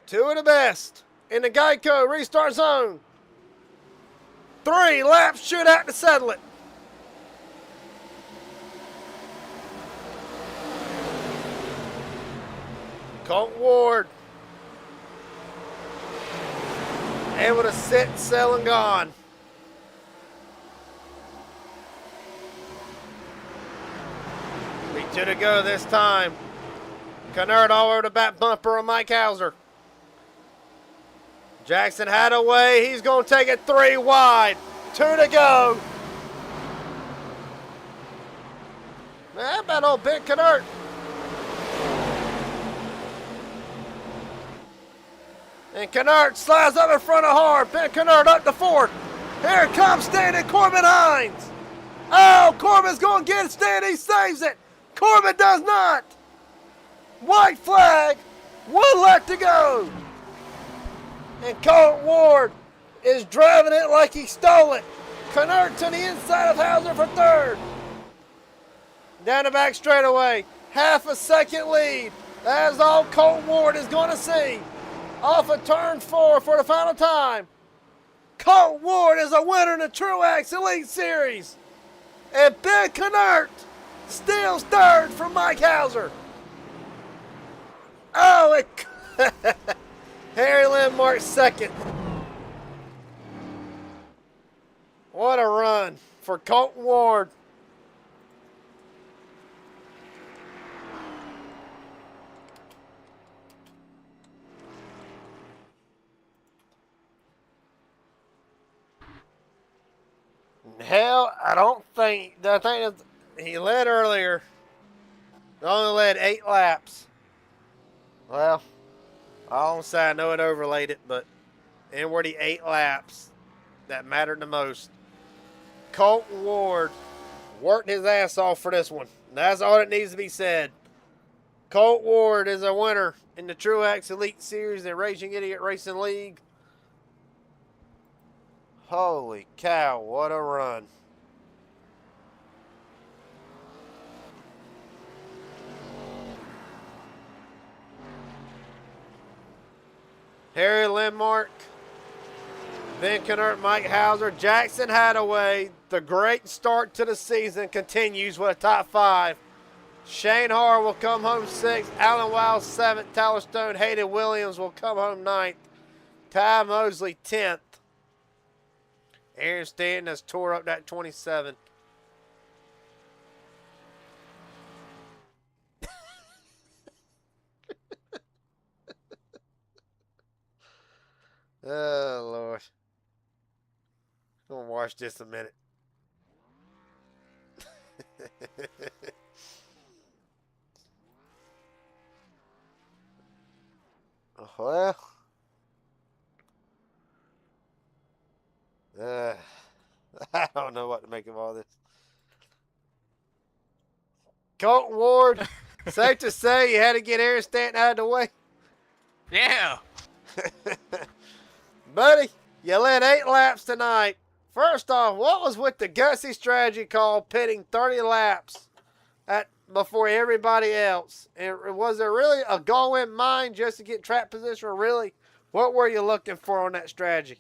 2 of the best in the Geico restart zone. 3 laps should have to settle it. Colton Ward able to sit, sell, and gone. We 2 to go this time. Knert all over the back bumper of Mike Hauser. Jackson Hadaway, he's going to take it 3 wide. 2 to go. Man, how about old Ben Knert? And Knert slides up in front of Hard. Ben Knert up to 4th. Here comes Stanley Corbin Hines. Oh, Corbin's going to get it. Stanley saves it. Corbin does not. White flag. 1 lap to go. And Colton Ward is driving it like he stole it. Canert to the inside of Hauser for third. Down the back straightaway. Half a second lead. That is all Colt Ward is going to see. Off of turn 4 for the final time. Colt Ward is a winner in the Tru-Axe Elite Series. And Ben Canert steals third from Mike Hauser. Oh, it... Harry Landmark second. What a run for Colt Ward. Hell, I think he led earlier. He only led 8 laps. Well, I won't say I know it overlaid it, but inward he 8 laps. That mattered the most. Colt Ward worked his ass off for this one. That's all that needs to be said. Colt Ward is a winner in the Tru-Axe Elite Series and Raging Idiot Racing League. Holy cow, what a run. Harry Landmark, Ben Canert, Mike Hauser, Jackson Hadaway. The great start to the season continues with a top 5. Shane Harr will come home 6th. Alan Wiles 7th. Tyler Stone, Hayden Williams will come home 9th. Ty Mosley 10th. Aaron Stanton has tore up that 27. Oh, Lord. I'm going to watch this a minute. Well. I don't know what to make of all this. Colt Ward, safe to say you had to get Aaron Stanton out of the way. Yeah. Buddy, you led 8 laps tonight. First off, what was with the gutsy strategy called pitting 30 laps before everybody else? And was there really a goal in mind just to get track position, or really, what were you looking for on that strategy?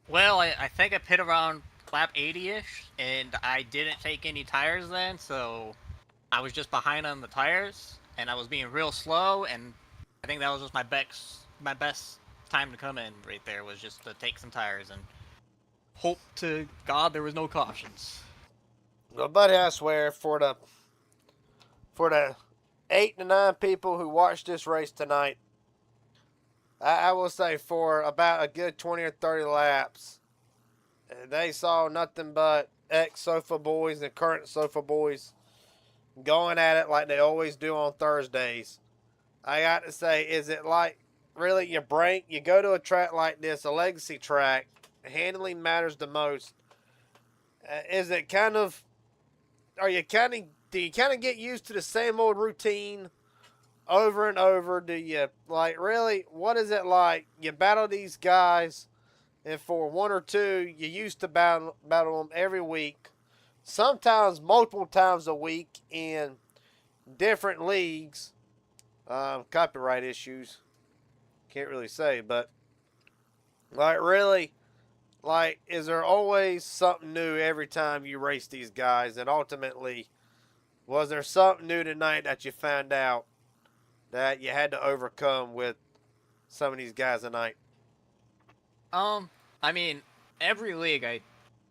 Well, I think I pit around lap 80-ish, and I didn't take any tires then, so I was just behind on the tires, and I was being real slow, and I think that was just my best time to come in right there, was just to take some tires and hope to God there was no cautions. Well, buddy, I swear, for the 8 to 9 people who watched this race tonight, I will say for about a good 20 or 30 laps, they saw nothing but ex-Sofa boys and current Sofa boys going at it like they always do on Thursdays. I got to say, is it like, really, you go to a track like this, a legacy track, handling matters the most. Is it kind of, do you kind of get used to the same old routine over and over? Do you, like, really, what is it like? You battle these guys, and for 1 or 2, you used to battle them every week, sometimes multiple times a week in different leagues. Copyright issues, can't really say, but, like, really, like, is there always something new every time you race these guys? And ultimately, was there something new tonight that you found out that you had to overcome with some of these guys tonight? I mean, every league I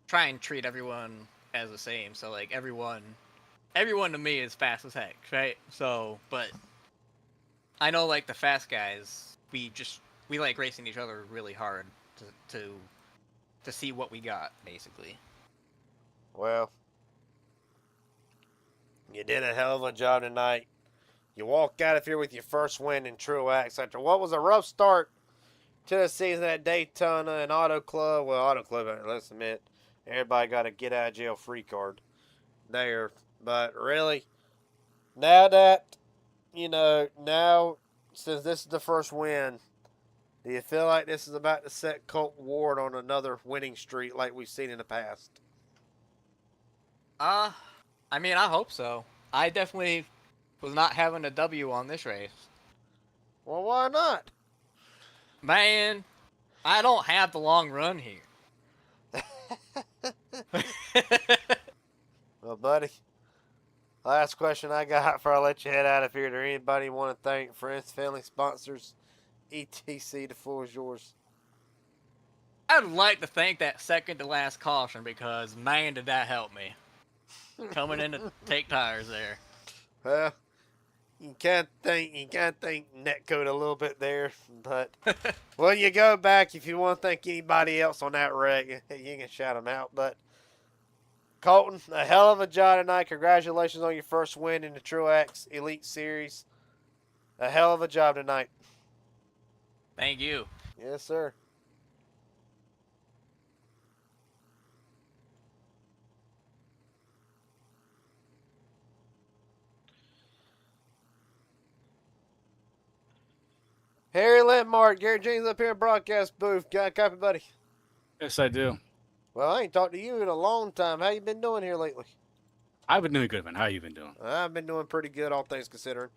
try and treat everyone as the same, so like everyone to me is fast as heck, right? So, but I know like the fast guys, we like racing each other really hard to see what we got, basically. Well, you did a hell of a job tonight. You walk out of here with your first win in Tru-Axe after what was a rough start to the season at Daytona and Auto Club. Well, Auto Club, let's admit, everybody got a get-out-of-jail-free card there. But really, now that, since this is the first win, Do you feel like this is about to set Colt Ward on another winning streak like we've seen in the past? I mean, I hope so. I definitely was not having a W on this race. Well, why not? Man, I don't have the long run here. Well, buddy, last question I got before I let you head out of here. Do anybody want to thank friends, family, sponsors, etc.? The floor is yours. I'd like to thank that second to last caution because, man, did that help me. Coming in to take tires there. Well, you can't thank Netcode a little bit there, but when you go back, if you want to thank anybody else on that wreck, you can shout them out. But Colton, a hell of a job tonight. Congratulations on your first win in the Tru-Axe Elite Series. A hell of a job tonight. Thank you. Yes, sir. Harry Lentmark, Gary James up here in broadcast booth. Got a copy, buddy? Yes, I do. Well, I ain't talked to you in a long time. How you been doing here lately? I've been doing good, man. How you been doing? I've been doing pretty good, all things considering.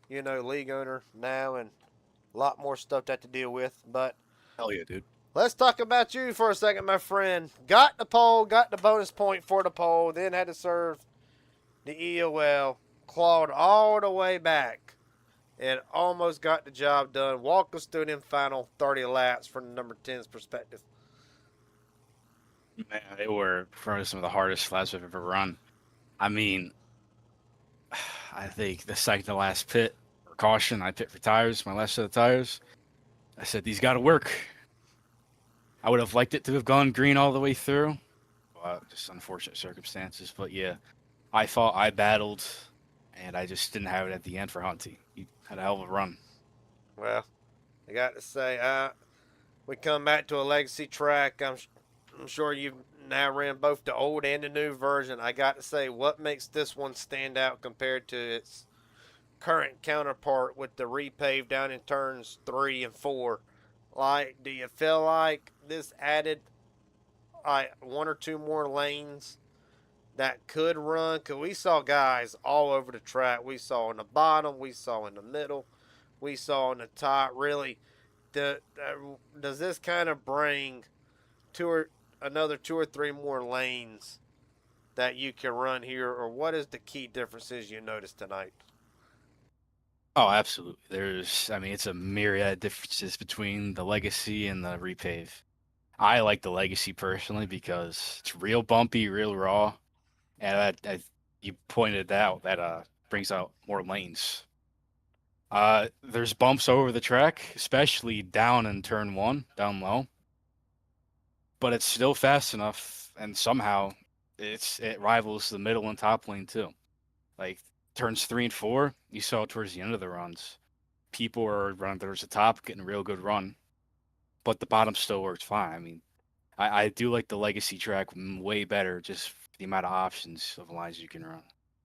You know, league owner now and a lot more stuff to have to deal with. But Hell yeah, dude. let's talk about you for a second, my friend. Got the pole, got the bonus point for the pole, then had to serve the EOL, clawed all the way back, and almost got the job done. Walk us through them final 30 laps from the number 10's perspective. Man, they were probably some of the hardest laps I've ever run. I mean, I think the second to last pit, for caution, I pit for tires, my last set of tires. I said, these got to work. I would have liked it to have gone green all the way through. Well, just unfortunate circumstances. But yeah, I thought I battled, and I just didn't have it at the end for Hunty. He had a hell of a run. Well, I got to say, we come back to a legacy track. I'm sure you've now ran both the old and the new version. I got to say, what makes this one stand out compared to its current counterpart with the repave down in turns 3 and 4? Like, do you feel like this added like 1 or 2 more lanes that could run? Because we saw guys all over the track. We saw in the bottom, we saw in the middle, we saw in the top. Really, does this kind of bring another 2 or 3 more lanes that you can run here, or what is the key differences you noticed tonight? Oh, absolutely. It's a myriad differences between the Legacy and the Repave. I like the Legacy personally because it's real bumpy, real raw, and you pointed out that brings out more lanes. There's bumps over the track, especially down in turn 1, down low, but it's still fast enough, and somehow it rivals the middle and top lane too. Like turns 3 and 4, you saw towards the end of the runs, people were running towards the top, getting a real good run, but the bottom still worked fine. I mean, I do like the Legacy track way better, just the amount of options of lines you can run.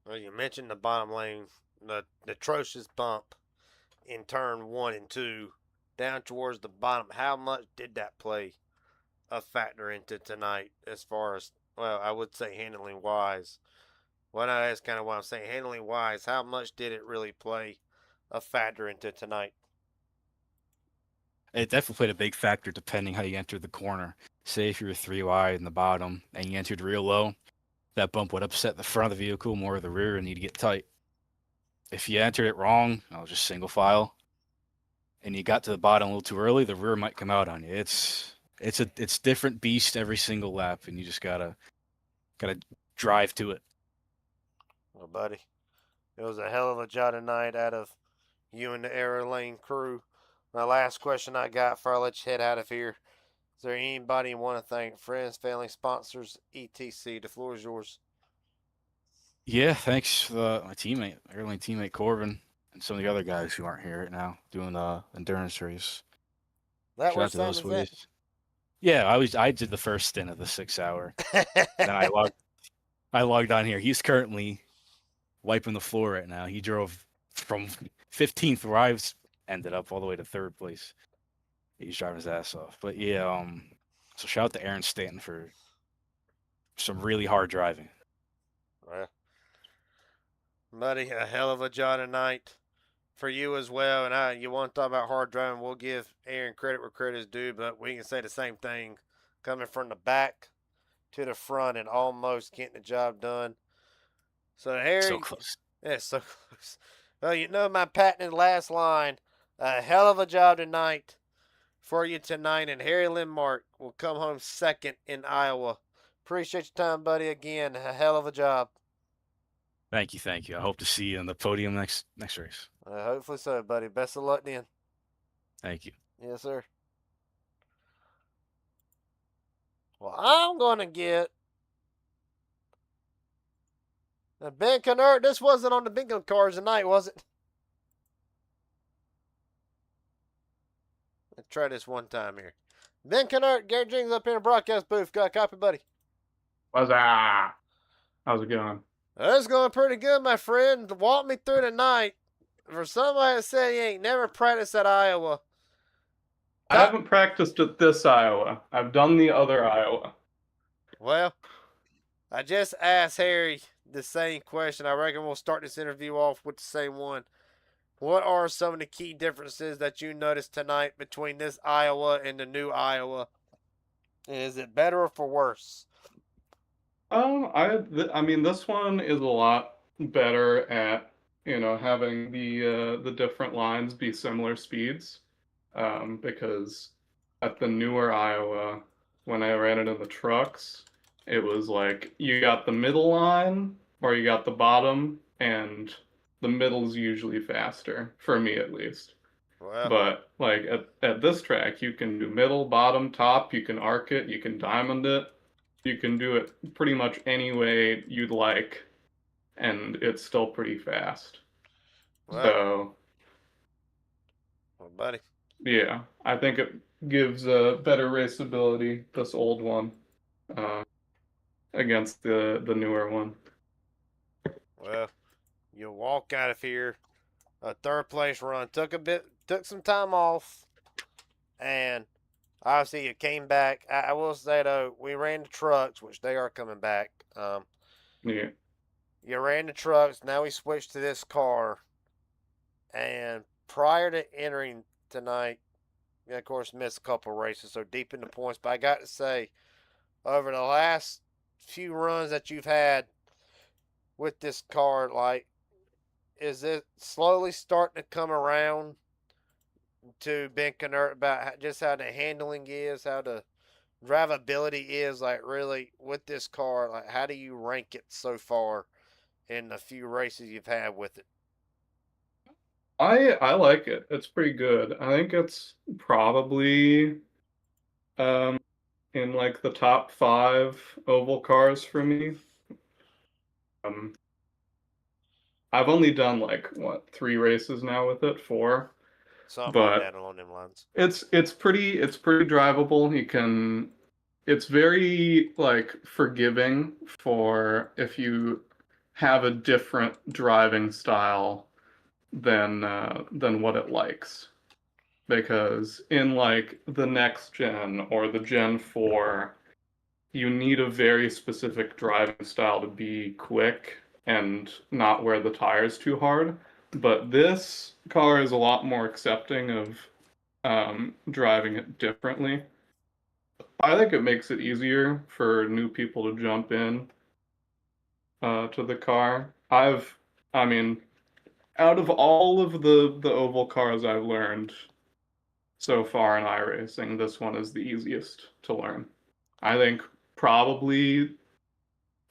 Well, you mentioned the bottom lane, the atrocious bump in turn 1 and 2 down towards the bottom. How much did that play a factor into tonight as far as, well, I would say handling wise? Well, no, that's kind of what I'm saying. Handling wise, how much did it really play a factor into tonight? It definitely played a big factor depending how you entered the corner. Say if you were 3 wide in the bottom and you entered real low, that bump would upset the front of the vehicle more of the rear and you'd get tight. If you entered it wrong, just single file, and you got to the bottom a little too early, the rear might come out on you. It's different beast every single lap, and you just gotta drive to it. Well, buddy, it was a hell of a job tonight out of you and the Aero Lane crew. My last question I got before I let you head out of here. Is there anybody you want to thank? Friends, family, sponsors, etc. The floor is yours. Yeah, thanks to my teammate, Airline teammate Corbin, and some of the other guys who aren't here right now doing the endurance race. That Shout what out to time those is boys. Yeah, I did the first stint of the 6 hour. that? Then I logged on here. He's currently wiping the floor right now. He drove from 15th where I ended up all the way to 3rd place. He's driving his ass off. But yeah, so shout out to Aaron Stanton for some really hard driving. Well, buddy, a hell of a job tonight for you as well. And you want to talk about hard driving? We'll give Aaron credit where credit is due, but we can say the same thing coming from the back to the front and almost getting the job done. So Harry, So close. yeah, so close. Well, you know my patented last line. A hell of a job tonight for you tonight, and Harry Lindmark will come home second in Iowa. Appreciate your time, buddy. Again, a hell of a job. Thank you. I hope to see you on the podium next race. Hopefully so, buddy. Best of luck then. Thank you. Yes, sir. Well, I'm going to get Ben Kennard. This wasn't on the bingo cards tonight, was it? Let's try this one time here. Ben Kennard, Gary Jenkins up here in the broadcast booth. Got a copy, buddy? What's up? How's it going? It's going pretty good, my friend. Walk me through tonight. For somebody that said he ain't never practiced at Iowa. I haven't practiced at this Iowa. I've done the other Iowa. Well, I just asked Harry the same question. I reckon we'll start this interview off with the same one. What are some of the key differences that you noticed tonight between this Iowa and the new Iowa? Is it better or for worse? I mean, this one is a lot better at, having the different lines be similar speeds. Because at the newer Iowa, when I ran it in the trucks, it was like you got the middle line or you got the bottom, and the middle's usually faster, for me at least. Well, But like at this track, you can do middle, bottom, top, you can arc it, you can diamond it, you can do it pretty much any way you'd like, and it's still pretty fast. well, buddy. Yeah, I think it gives a better raceability, this old one, against the newer one. Well, you walk out of here, a third place run. Took some time off, and obviously you came back. I will say though, we ran the trucks, which they are coming back. Yeah. You ran the trucks. Now we switched to this car, and prior to entering tonight, you of course missed a couple races, so deep in the points. But I got to say, over the last few runs that you've had with this car, like, is it slowly starting to come around to Ben Kennard about just how the handling is, how the drivability is, like, really with this car? Like, how do you rank it so far in the few races you've had with it? I like it. It's pretty good. I think it's probably in like the top 5 oval cars for me. I've only done like 3 races now with it, 4. Something But like that along them lines. It's pretty drivable. It's very like forgiving for if you have a different driving style than what it likes. Because in like the next gen or the Gen 4, you need a very specific driving style to be quick and not wear the tires too hard. But this car is a lot more accepting of driving it differently. I think it makes it easier for new people to jump in to the car. I mean, out of all of the oval cars I've learned so far in iRacing, this one is the easiest to learn. I think probably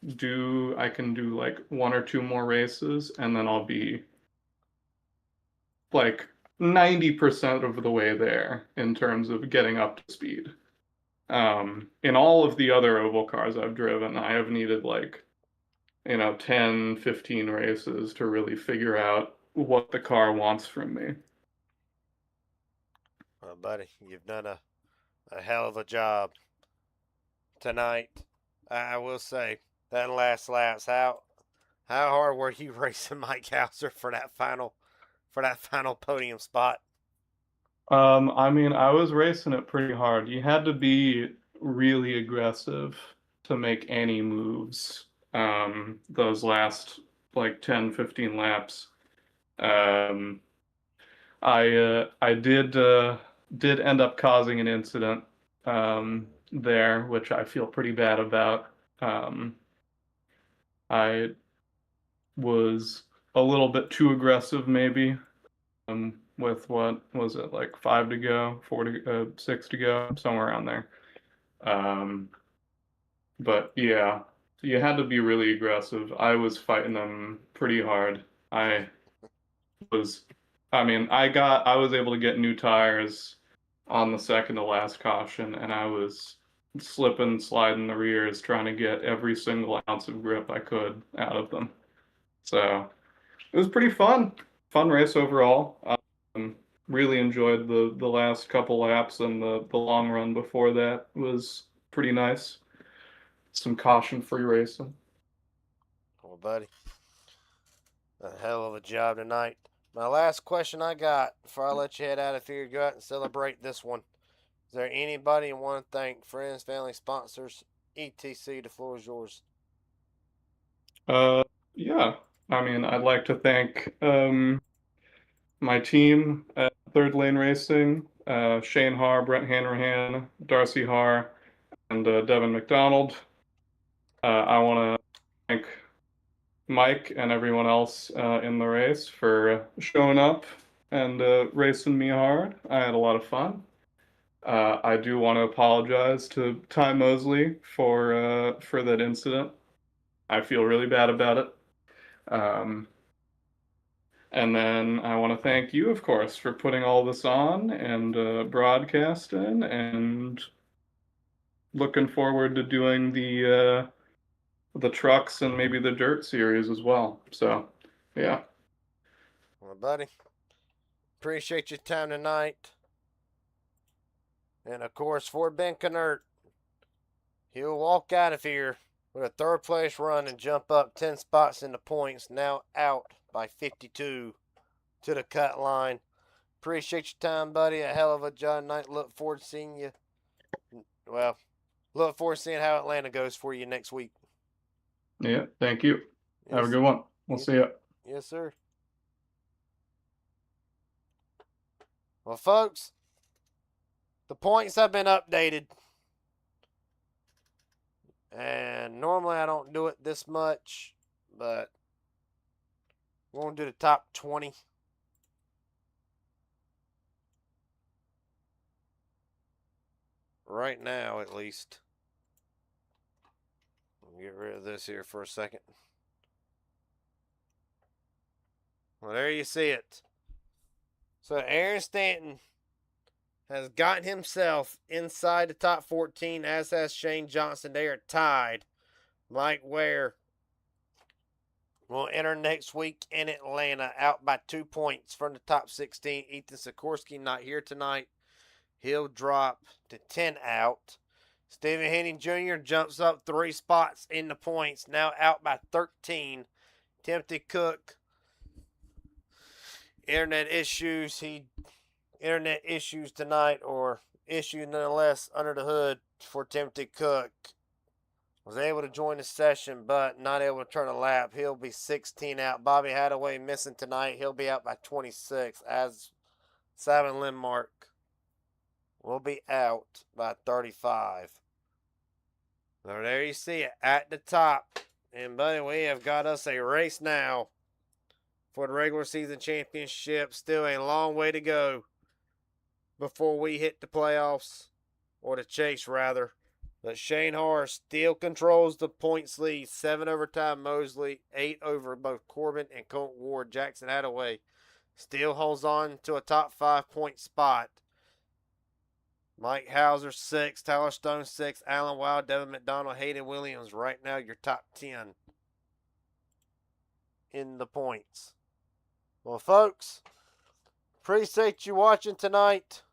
I can do like 1 or 2 more races, and then I'll be like 90% of the way there in terms of getting up to speed. In all of the other oval cars I've driven, I have needed like, 10, 15 races to really figure out what the car wants from me. Well, buddy, you've done a hell of a job tonight. I will say that last laps, how hard were you racing Mike Hauser for that final podium spot? I mean, I was racing it pretty hard. You had to be really aggressive to make any moves. Those last like 10, 15 laps. Um, I did end up causing an incident there, which I feel pretty bad about. Um, I was a little bit too aggressive, maybe, with what was it, like 5 to go, 6 to go, somewhere around there. Um, but yeah, you had to be really aggressive. I was fighting them pretty hard. I was, I mean, I was able to get new tires on the second to last caution, and I was slipping, sliding the rears, trying to get every single ounce of grip I could out of them. So it was pretty fun race overall. Really enjoyed the last couple laps, and the long run before that was pretty nice. Some caution-free racing. Well, buddy, a hell of a job tonight. My last question I got before I let you head out of here, go out and celebrate this one. Is there anybody you want to thank? Friends, family, sponsors, etc. The floor is yours. Yeah. I mean, I'd like to thank my team at Third Lane Racing, Shane Haar, Brent Hanrahan, Darcy Haar, and Devin McDonald. I want to thank Mike and everyone else in the race for showing up and racing me hard. I had a lot of fun. I do want to apologize to Ty Mosley for that incident. I feel really bad about it. Um, and then I want to thank you, of course, for putting all this on and broadcasting, and looking forward to doing the trucks and maybe the dirt series as well. So, yeah. Well, buddy, appreciate your time tonight. And of course, for Ben Knert, he'll walk out of here with a third place run and jump up 10 spots in the points, now out by 52 to the cut line. Appreciate your time, buddy. A hell of a job tonight. Look forward to seeing you. Well, look forward to seeing how Atlanta goes for you next week. Yeah, thank you. Yes. Have a good one. We'll see you. Yes, sir. Well, folks, the points have been updated. And normally I don't do it this much, but we're going to do the top 20. Right now, at least. I'll get rid of this here for a second. Well, there you see it. So Aaron Stanton has gotten himself inside the top 14, as has Shane Johnson. They are tied. Mike Ware will enter next week in Atlanta, out by 2 points from the top 16. Ethan Sikorsky not here tonight. He'll drop to 10 out. Stephen Henning Jr. jumps up 3 spots in the points, now out by 13. Timothy Cook, internet issues tonight, or issue nonetheless under the hood for Timothy Cook. Was able to join the session, but not able to turn a lap. He'll be 16 out. Bobby Hadaway missing tonight. He'll be out by 26, as Simon Lindmark will be out by 35. So there you see it at the top. And buddy, we have got us a race now for the regular season championship. Still a long way to go before we hit the playoffs, or the chase rather. But Shane Haar still controls the points lead. 7 over Ty Mosley, 8 over both Corbin and Colt Ward. Jackson Hadaway still holds on to a top 5 point spot. Mike Hauser 6, Tyler Stone 6, Alan Wild, Devin McDonald, Hayden Williams. Right now, your top 10 in the points. Well, folks, appreciate you watching tonight.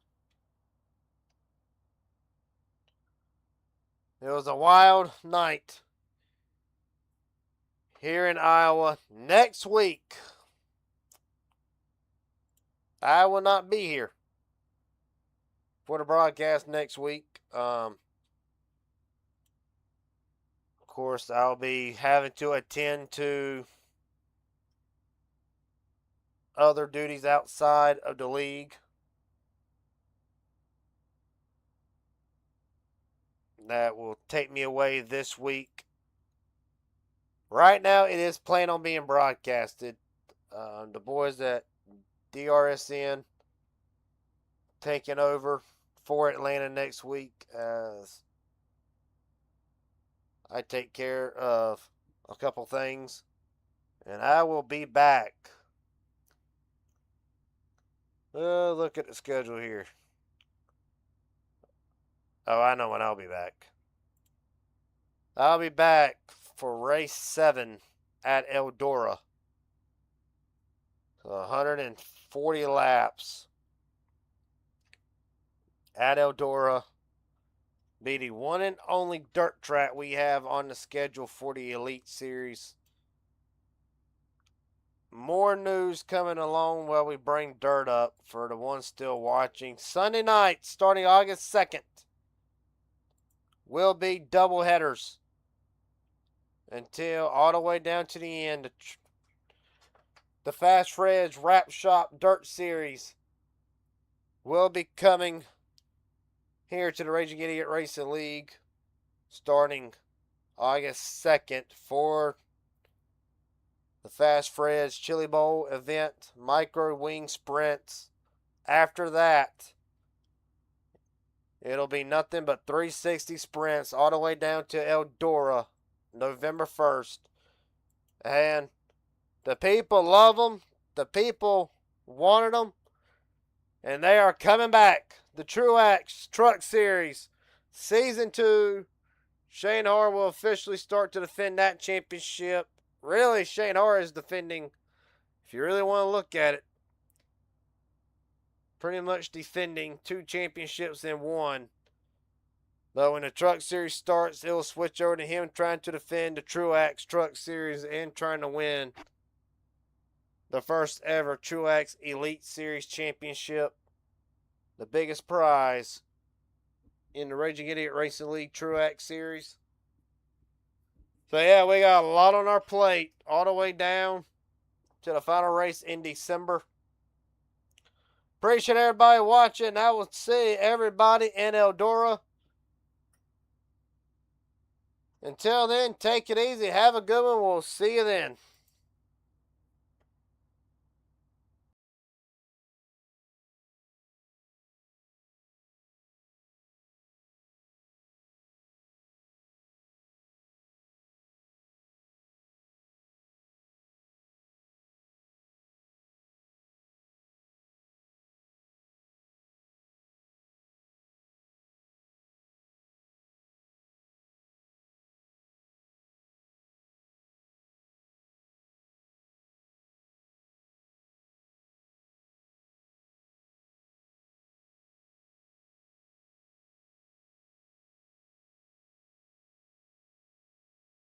It was a wild night here in Iowa. Next week, I will not be here. for the broadcast next week. Of course, I'll be having to attend to other duties outside of the league. That will take me away this week. Right now, it is planned on being broadcasted. The boys at DRSN taking over for Atlanta next week as I take care of a couple things. And I will be back. Look at the schedule here. Oh, I know when I'll be back. I'll be back for race 7 at Eldora. 140 laps at Eldora. Be the one and only dirt track we have on the schedule for the Elite Series. More news coming along while we bring dirt up for the ones still watching. Sunday night, starting August 2nd, will be double headers until all the way down to the end. The Fast Fred's Wrap Shop Dirt Series will be coming here to the Raging Idiot Racing League starting August 2nd for the Fast Fred's Chili Bowl event, micro wing sprints. After that, it'll be nothing but 360 sprints all the way down to Eldora, November 1st. And the people love them. The people wanted them. And they are coming back. The Tru-Axe Truck Series, Season 2. Shane Har will officially start to defend that championship. Really, Shane Har is defending, if you really want to look at it, pretty much defending 2 championships in 1. But when the Truck Series starts, it will switch over to him trying to defend the Tru-Axe Truck Series and trying to win the first ever Tru-Axe Elite Series Championship. The biggest prize in the Raging Idiot Racing League Tru-Axe Series. So yeah, we got a lot on our plate all the way down to the final race in December. Appreciate everybody watching. I will see everybody in Eldora. Until then, take it easy. Have a good one. We'll see you then.